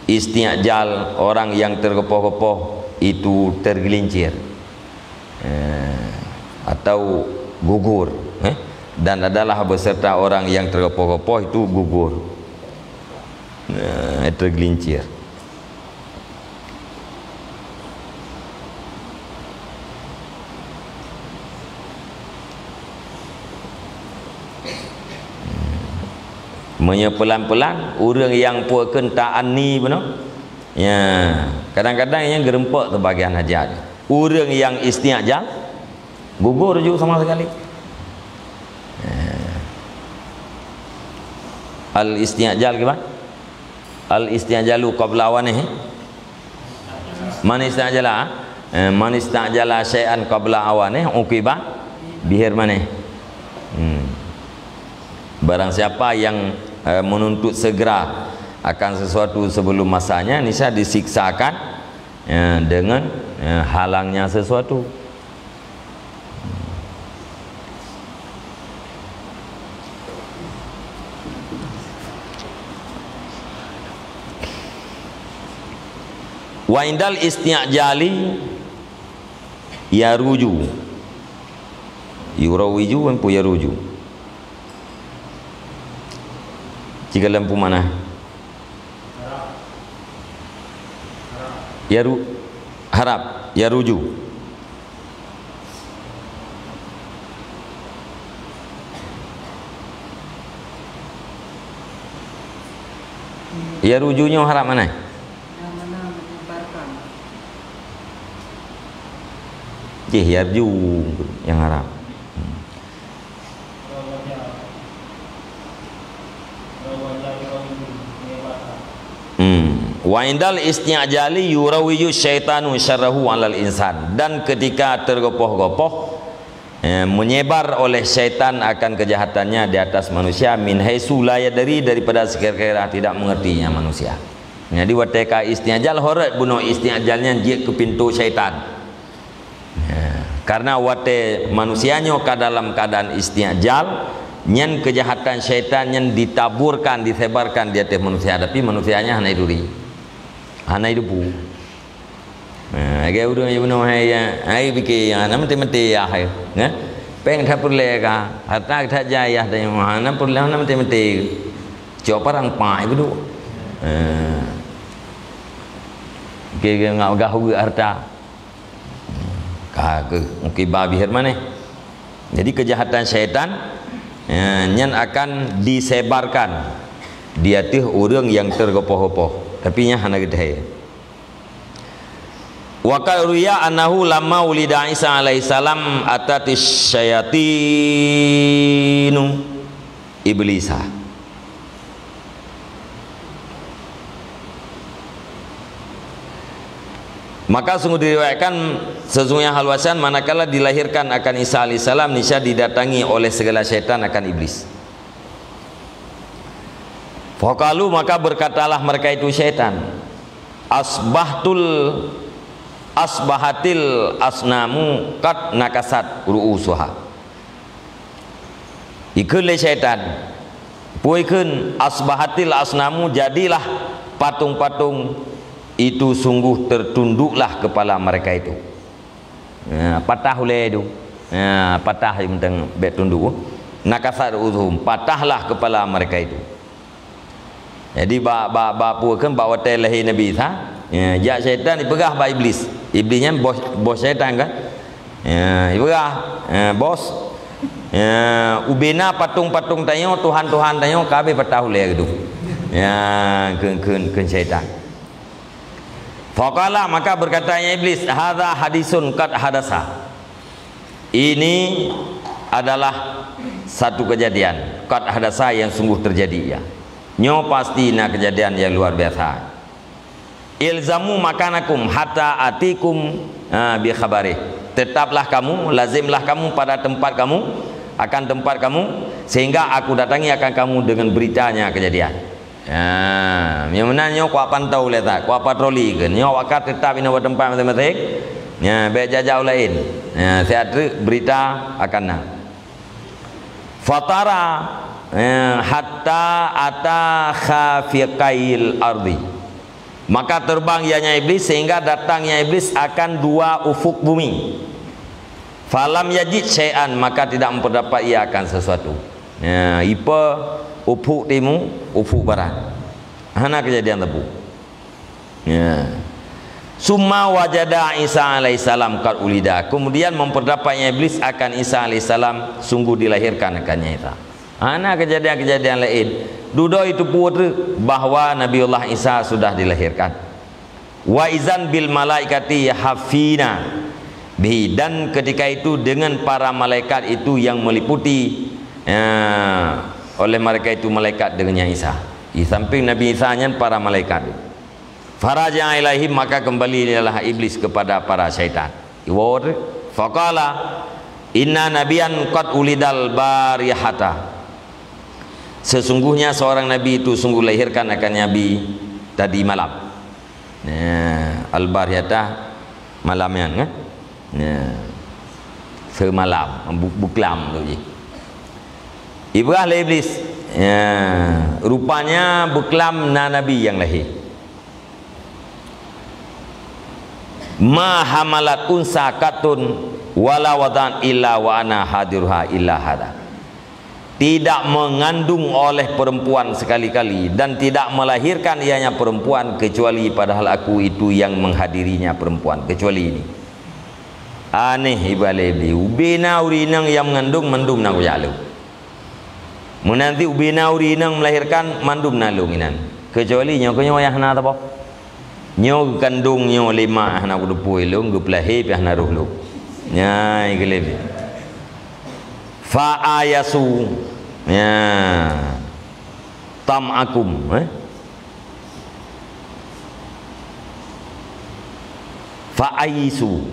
isti'jal, orang yang tergepoh-gepoh itu tergelincir atau gugur, dan adalah beserta orang yang tergepoh-gepoh itu gugur, tergelincir. Pelan-pelan orang yang puakan ta'ani benar. Kadang-kadang yang gerempak sebagian hajat. Orang yang isti'jal gugur juga sama sekali. Al isti'jal gimana? Al isti'jalu qabla awanihi. Man ista'jala syai'an qabla awanihi uqiba bihir manih. Barang siapa yang menuntut segera akan sesuatu sebelum masanya, niscaya disiksakan dengan halangnya sesuatu. Wa indal isti'jali yaruju yurawiju wa yaruju. Jika lampu mana? Harap, yaruju. Yarujunya harap mana? Yang mana menyebarkan. Yarju yang harap. Wa indal isti'jali yurawiyu syaitanu syarrahu 'alal insan. Dan ketika tergopoh-gopoh menyebar oleh syaitan akan kejahatannya di atas manusia min haitsu la yadri, daripada sekira-kira tidak mengertinya manusia. Jadi wateka isti'jal horat bunuh isti'jalnya je ke pintu syaitan. Karena wate manusianya ke dalam keadaan isti'jal, nyen kejahatan syaitan nyen ditaburkan, disebarkan di atas manusia, tapi manusianya hanya duri. Hanya hidup. Agak udah ya benar hai bikin ana mati-mati ya hai. Peng tha purle ka, hatta tha jaya tha ana purle ana mati-mati. Coba orang pai bedu. Ke ngau gahu harta. Kagak mungkin babi hermane. Jadi kejahatan syaitan nyen akan disebarkan di atas orang yang tergopoh-gopoh, tapi nya hana gede. Wa qaruya annahu lamma ulida Isa alaihi salam atatis syayatinu iblisa. Maka sungguh diriwayatkan sesungguhnya hal wasan manakala dilahirkan akan Isa alaihi salam niscaya didatangi oleh segala syaitan akan iblis. Faqalu, maka berkatalah mereka itu syaitan, asbahatil asnamu qad nakasat ru'usuha. Ikeun le syaitan puikeun asbahatil asnamu, jadilah patung-patung itu sungguh tertunduklah kepala mereka itu. Patah oleh itu. Patah tentang bet tunduk. Nakasat ru'usuhum, patahlah kepala mereka itu. Jadi puikeun bawa telahi Nabi Isa. Ya syaitan dipegah ba iblis. Iblisnya bos syaitan kan. Dipegah bos. Ubena patung-patung tanyo, tuhan-tuhan tanyo kabeh patah oleh gitu. Keun syaitan. Faqala, maka berkatanya iblis, hadza hadisun qad hadasa. Ini adalah satu kejadian qad hadasa yang sungguh terjadi ya. Nyo pasti kejadian yang luar biasa. Ilzamu makanakum hatta atikum bi khabari. Tetaplah kamu, lazimlah kamu pada tempat kamu, akan tempat kamu, sehingga aku datangi akan kamu dengan beritanya kejadian. Yang mana nyo kuat pantau letak, kuat patroli kan, nyo wakat tetap ina tempat matematik, be jajau lain. Saya berita akan nak. Fatara hatta ata khafiqail ardi. Maka terbang ianya iblis sehingga datangnya iblis akan dua ufuk bumi. Falam yajid syai'an, maka tidak mendapat ia akan sesuatu. Ipa ufuk timu, ufuk barat. Hana kejadian tebu. Summa wajada Isa alaihissalam qad ulida. Kemudian memperdapatnya iblis akan Isa alaihissalam sungguh dilahirkan akannya Isa. Hana kejadian-kejadian lain. Dudo itu putra bahwa Nabiullah Isa sudah dilahirkan. Wa izan bil malaikati hafina bihi, dan ketika itu dengan para malaikat itu yang meliputi oleh mereka itu malaikat dengannya Isa. Di samping Nabi Isa nya para malaikat. Faraja ilaihim, maka kembalilah iblis kepada para syaitan. Iwad faqala inna nabiyan qad ulidal barihata. Sesungguhnya seorang nabi itu sungguh lahirkan akan nabi tadi malam. Al-barihata malamnya kan? Semalam buklam tu je. Ibrah lah iblis. Rupanya buklam nabi yang lahir. Ma hamalat unsa katun wala wadan illa wa ana hadirha illa hada. Tidak mengandung oleh perempuan sekali-kali dan tidak melahirkan ianya perempuan kecuali padahal aku itu yang menghadirinya perempuan, kecuali ini. Aneh ibalebi ubina urinang yang mengandung mandum na uyalu. Menanti ubina urinang melahirkan mandum na lunginan. Kecuali nyo kenyo yahna apa? Nyo kandung nyo lima hana kudu puilung guplahi pihna ruhlu. Nyai gelebi. Fa ayasu tam akum Fa'aisu,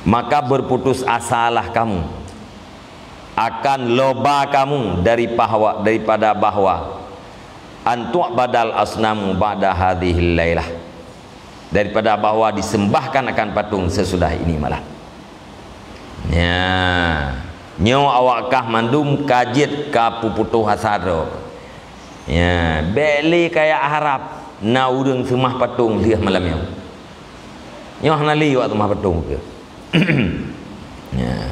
maka berputus asalah kamu, akan loba kamu daripada bahwa antu' badal asnamu ba'da hadhil lailah, daripada bahwa disembahkan akan patung sesudah ini malam. Ya, nyo awakkah mandum kajit ka puputuh hasaro. Ya, beli kayak harap na urang semah patung liah malam yo. Nyo hanali waktu mah patung ke. Ya.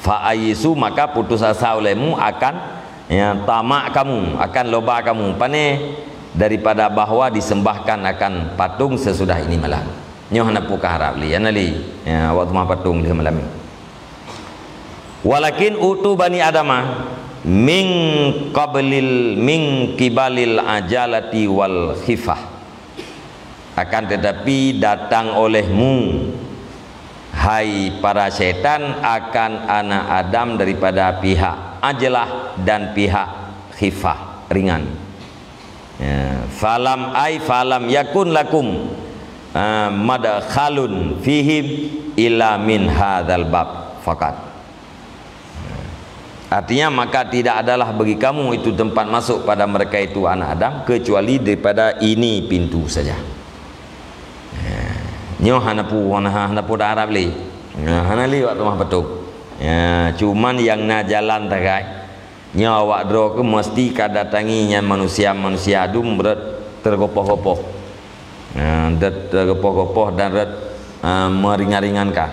Fa ayisu, maka putus asa olehmu akan ya tamak kamu, akan loba kamu pane daripada bahwa disembahkan akan patung sesudah ini malam. Nyo hana puka harap li anali ya waktu mah patung liah malam. Walakin utu bani adama min kibalil ajalati wal khifah, akan tetapi datang olehmu hai para setan akan anak Adam daripada pihak ajalah dan pihak khifah, ringan. Ya, falam yakun lakum madkhalun fihim illa min hadzal bab faqat. Artinya maka tidak adalah bagi kamu itu tempat masuk pada mereka itu anak Adam kecuali daripada ini pintu saja. Nyo hanapu dah Arab li. Hana li waktu mah betul. Ya, cuman yang na jalan takai. Nyo awak dro ke mesti kadatanginya manusia-manusia adum berat tergopoh-gopoh. Tergopoh-gopoh dan meringan-ringankah.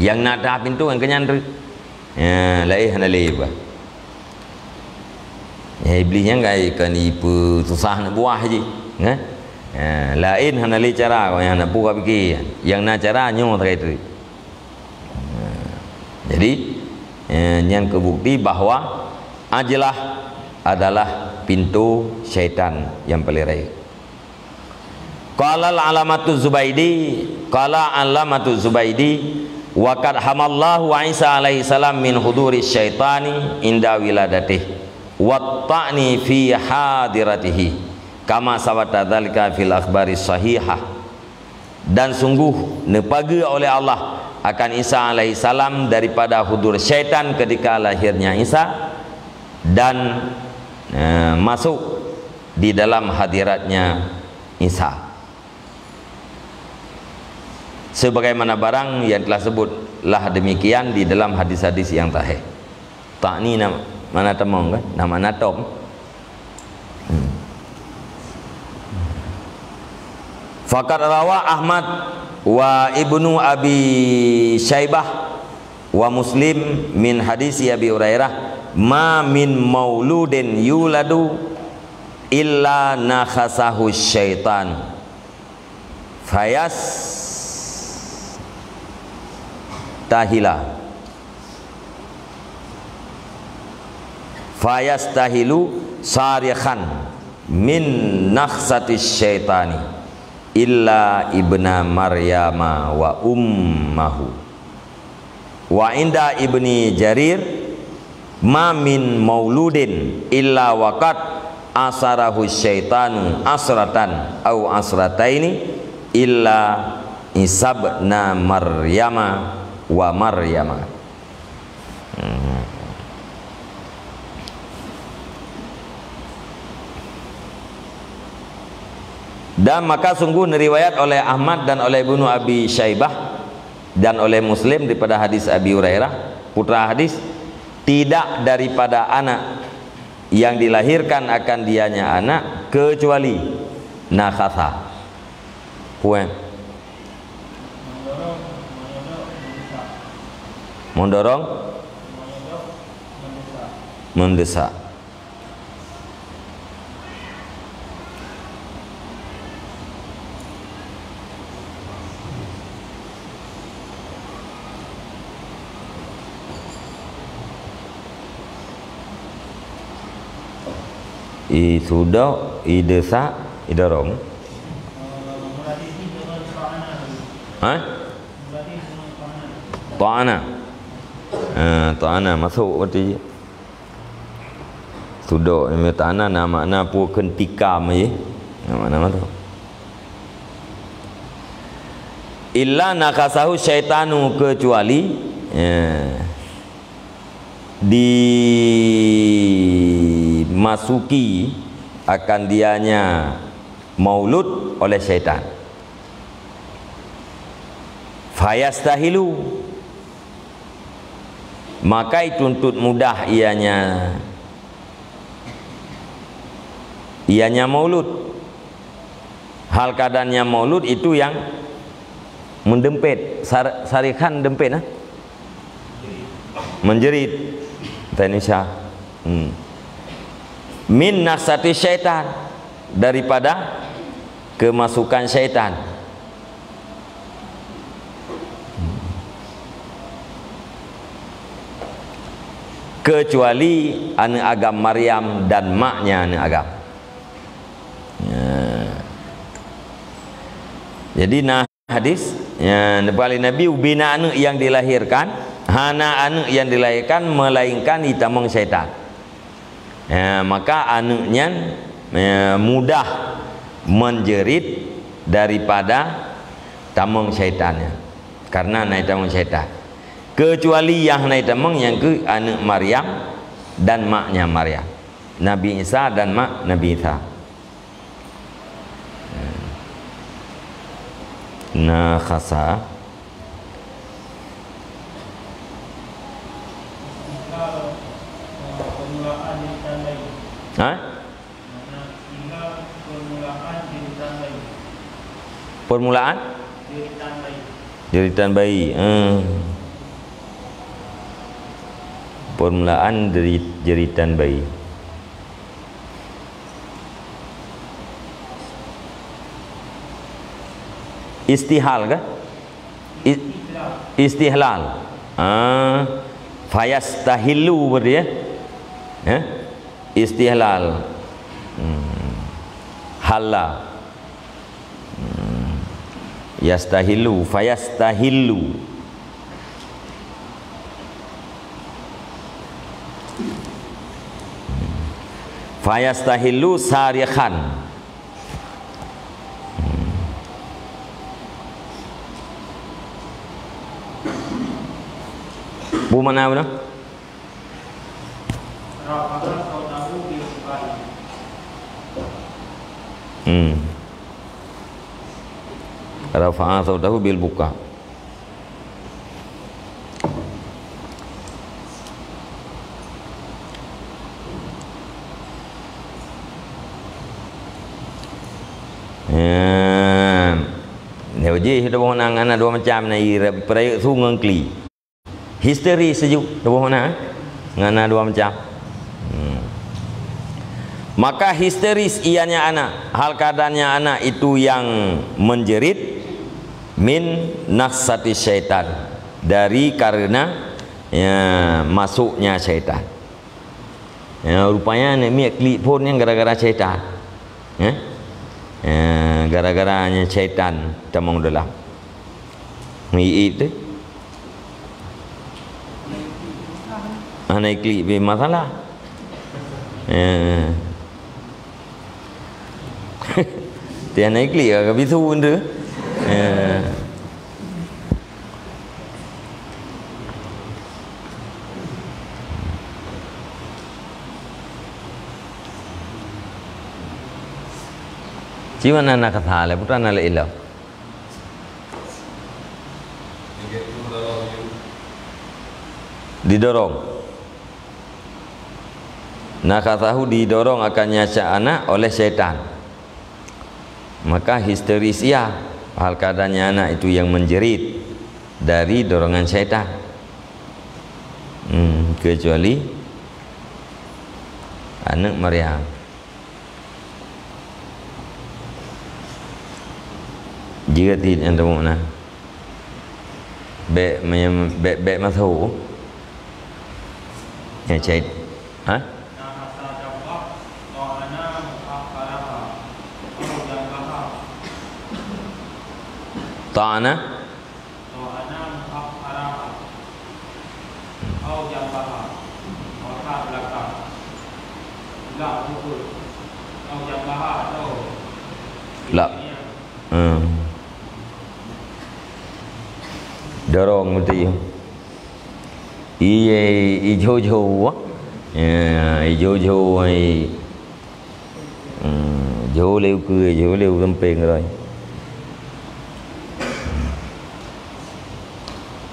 Yang nada pintu yang kenyan ya, laih hanali ba. Ya iblisnya enggak ikan ipu susah nak buah je, kan? Ya, lain hanali cara kau yang nak buka fikir, yang nak cara nyo tak itu. Jadi yang kebukti bahwa ajalah adalah pintu syaitan yang pelirai. Qala al-alamatu Zubaidi wa qad hamallahu Isa alaihi salam min huduri syaitani inda wiladatih wa ta'ni fi hadiratihi kama sabata dzalika fil akhbari sahihah. Dan sungguh nepagi oleh Allah akan Isa alaihi salam daripada hudur syaitan ketika lahirnya Isa dan masuk di dalam hadiratnya Isa, sebagaimana barang yang telah sebutlah demikian di dalam hadis-hadis yang sahih. Tak ni mana temong kan? Nama natom. Faqad rawa Ahmad wa Ibnu Abi Syaibah wa Muslim min hadis Abi Hurairah, ma min mauludin yuladu illa nakhasahu syaitan fayas fayastahilu sarikhan min nakhsatis syaitani illa ibna Maryama wa ummahu. Wa inda Ibni Jarir, ma min mauludin illa waqad asarahu syaitanu asratan au asrataini illa isabna Maryama wa Maryama. Dan maka sungguh riwayat oleh Ahmad dan oleh Ibnu Abi Syaibah dan oleh Muslim daripada hadis Abi Hurairah, putra hadis, tidak daripada anak yang dilahirkan akan dianya anak kecuali nakhasa, puan mendorong, mendesak. Sudah idesa idorong. Ta'ana. Ta'ana masuk berarti. Sudah ini ta'ana nama pu kentikam je. Nama tu. illa nakasahu syaitanu, kecuali dimasuki akan dianya maulud oleh syaitan. Fayastahilu, maka dituntut mudah ianya maulud. Hal keadaannya maulud itu yang mendempet, sarikan dempet, menjerit. Indonesia. Min nasati syaitan, daripada kemasukan syaitan. Kecuali anak agam Maryam dan maknya anak agam. Jadi hadis Nabi ubina anak yang dilahirkan, hana anak yang dilahirkan melainkan ditamong syaitan. Maka anaknya mudah menjerit daripada tamong syaitannya, karena naik tamong syaitan. Kecuali yang naik tamong yang ke anak Maryam dan maknya Maryam, Nabi Isa dan mak Nabi Isa. Nakhasa permulaan jeritan bayi. Permulaan dari jeritan bayi. Istihal kah? Istihlal. Fayastahilu berarti ya? Istihlal. Halla. Yastahilu, fayastahilu. Fayastahilu sarikhan. Bu mana benar? Rafa'a sautahu bil buka. Uji hidup orang anak dua macam ni perayaan su ngengkli. Histeri sejuk dua mana? Ngana dua macam. Maka histeris ianya anak, hal keadaannya anak itu yang menjerit min nafsati syaitan, dari karena masuknya syaitan. Rupanya ni klik pun yang gara-gara syaitan. Gara-garanya syaitan tamang dalam. Ni itu. Anak klik bermasalah. Dia naik klik ke bisu benda. Jiwa nak kata le, putra nak le ilau. Didorong. Nak katahu didorong akan nyaca anak oleh syaitan. Maka histeris ia, hal keadaannya anak itu yang menjerit dari dorongan syaitan. Kecuali anak Maryam. Jika tidak ada mana, bek masuk, yang syait, Ta'ana La dorong mesti hijau-hijau hijau-hijau hijau leo cười hijau leo lempeng rồi.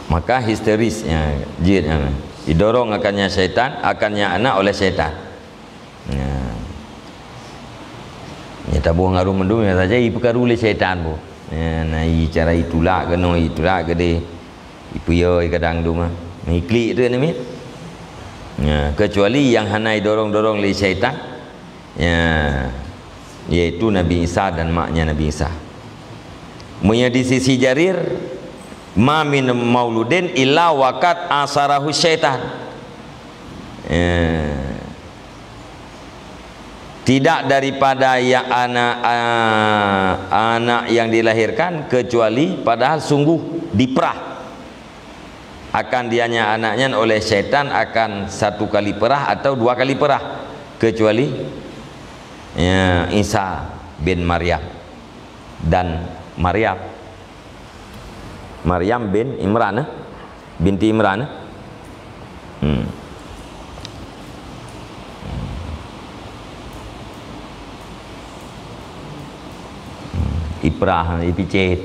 Maka histeris didorong akannya syaitan, akannya anak oleh syaitan. Ya tabuh ngaruh mendung saja ipukaru oleh syaitan bu. Nah cara itulah kena itulah gede. Ipu yo kadang tu mah. Iklik tu ni. Kecuali yang hanai dorong-dorong oleh syaitan. Yaitu Nabi Isa dan maknya Nabi Isa. Punya di sisi Jarir, ma min mauludin illa waqat asarahu syaitan. Tidak daripada yang anak yang dilahirkan kecuali padahal sungguh diperah akan dianya anaknya oleh syaitan, akan 1 kali perah atau 2 kali perah, kecuali Isa bin Maryam dan Maryam bin Imran binti Imran. Iprah ipicet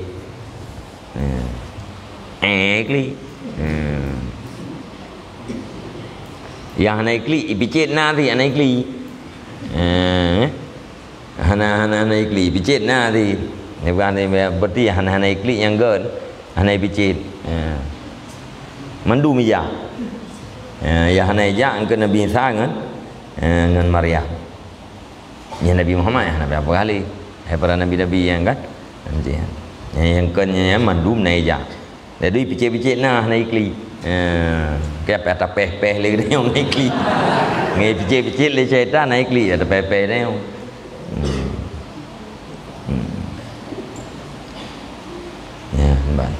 ekli yang naikli ipicet nanti naikli hana ikli picit nanti bukan berarti hana ikli yang gen hana picit mandu mija ya hana ja ke Nabi Isa dengan Maryam ya Nabi Muhammad ya Nabi apa kali para nabi-nabi yang kan yang kennya mandu naija jadi picit-picit nah hana ikli kayak peta peh-peh lagi dia ikli ngai picit-picit le syaitan na ikli ada peh-peh dia. Ya, baik.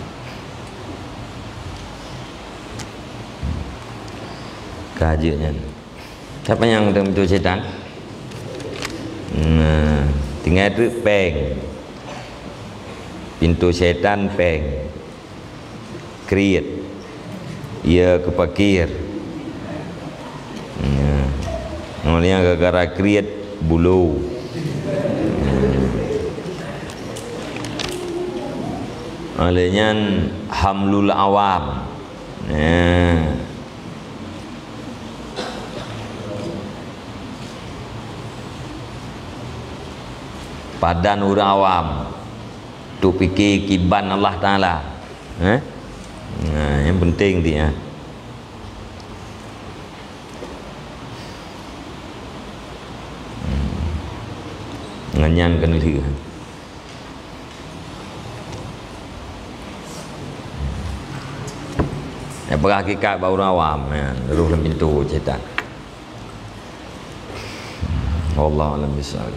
Kajiannya. Siapa yang betul setan? Nah, tinggal itu peng. Pintu setan peng. Kriat. Ia kepakir. Namanya gara-gara kriat bulu. Alanya hamlul awam. Padan orang awam tu fikir kiban Allah Ta'ala. Yang penting dia nganyankan dia. Berhakikat baru awam ruh dalam pintu setan. Wallahu a'lam bishawab.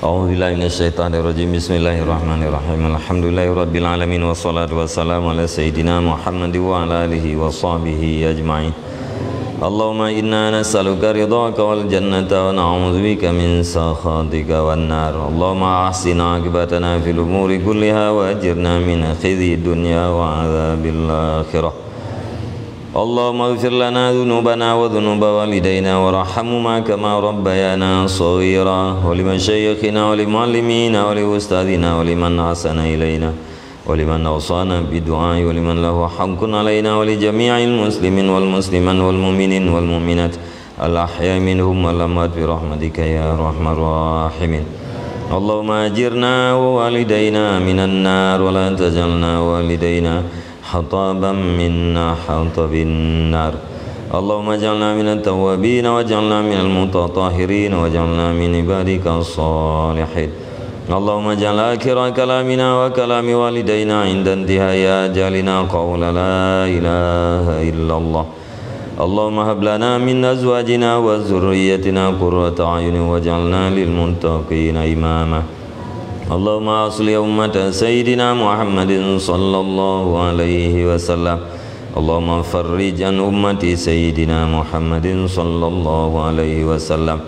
A'udzubillahi minasyaitonirrajim. Bismillahirrahmanirrahim. Alhamdulillahirabbil alamin wassalatu wassalamu ala sayyidina Muhammad wa ala alihi wa sahbihi ajma'in. Allahumma inna nas'aluka ridhaka wal jannata wa na'udzubika min sakhatika wan nar. Allahumma ahsin 'aqibatana fil umuri kulliha wa ajirna min khizyi dunya wa 'adzabil akhirah. Allahumma ighfir lana dhunubana wa dhunuba walidayna warhamhuma kama rabbayana shaghira wa limashayikhina wa limuallimina wa liustadina wa liman ahsana ilayna ولمن أوصانا بالدعاء ولمن له حق علينا ولجميع المسلمين والمسلمات والمؤمنين والمؤمنات الأحياء منهم والأموات برحمتك يا أرحم الراحمين. اللهم أجرنا ووالدينا من النار ولا تجعلنا والدينا حطبا منا حطب النار. اللهم اجعلنا من التوابين واجعلنا من المتطهرين واجعلنا من عبادك الصالحين. اللهم اجعل آخر كلامنا وكلام والدينا عند انتهاء أجلنا قول لا إله إلا الله. اللهم هب لنا من أزواجنا وذريتنا قرة أعين واجعلنا للمتقين إماما. اللهم أصلح أمة سيدنا محمد صلى الله عليه وسلم. اللهم فرج عن أمة سيدنا محمد صلى الله عليه وسلم.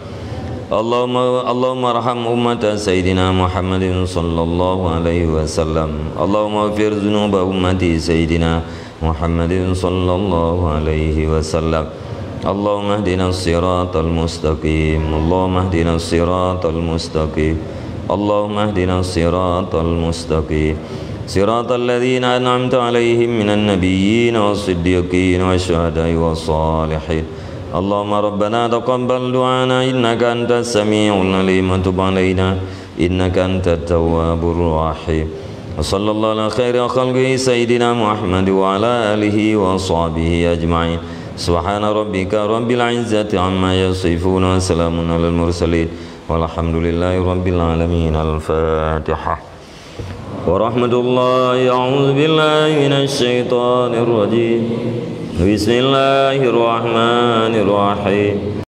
اللهم ارحم أمة سيدنا محمد صلى الله عليه وسلم. اللهم اغفر ذنوب أمة سيدنا محمد صلى الله عليه وسلم. اللهم اهدنا الصراط المستقيم. اللهم اهدنا الصراط المستقيم. اللهم اهدنا الصراط المستقيم صراط الذين أنعمت عليهم من النبيين والصديقين والشهداء والصالحين. اللهم ربنا تقبل دعانا إنك أنت السميع العليم وتب علينا إنك أنت التواب الرحيم. وصلى الله على خير خلقه سيدنا محمد وعلى آله وصحبه أجمعين. سبحان ربك رب العزة عما يصفون وسلام على المرسلين والحمد لله رب العالمين. الفاتحة. ورحمة الله. أعوذ بالله من الشيطان الرجيم. بسم الله الرحمن الرحيم.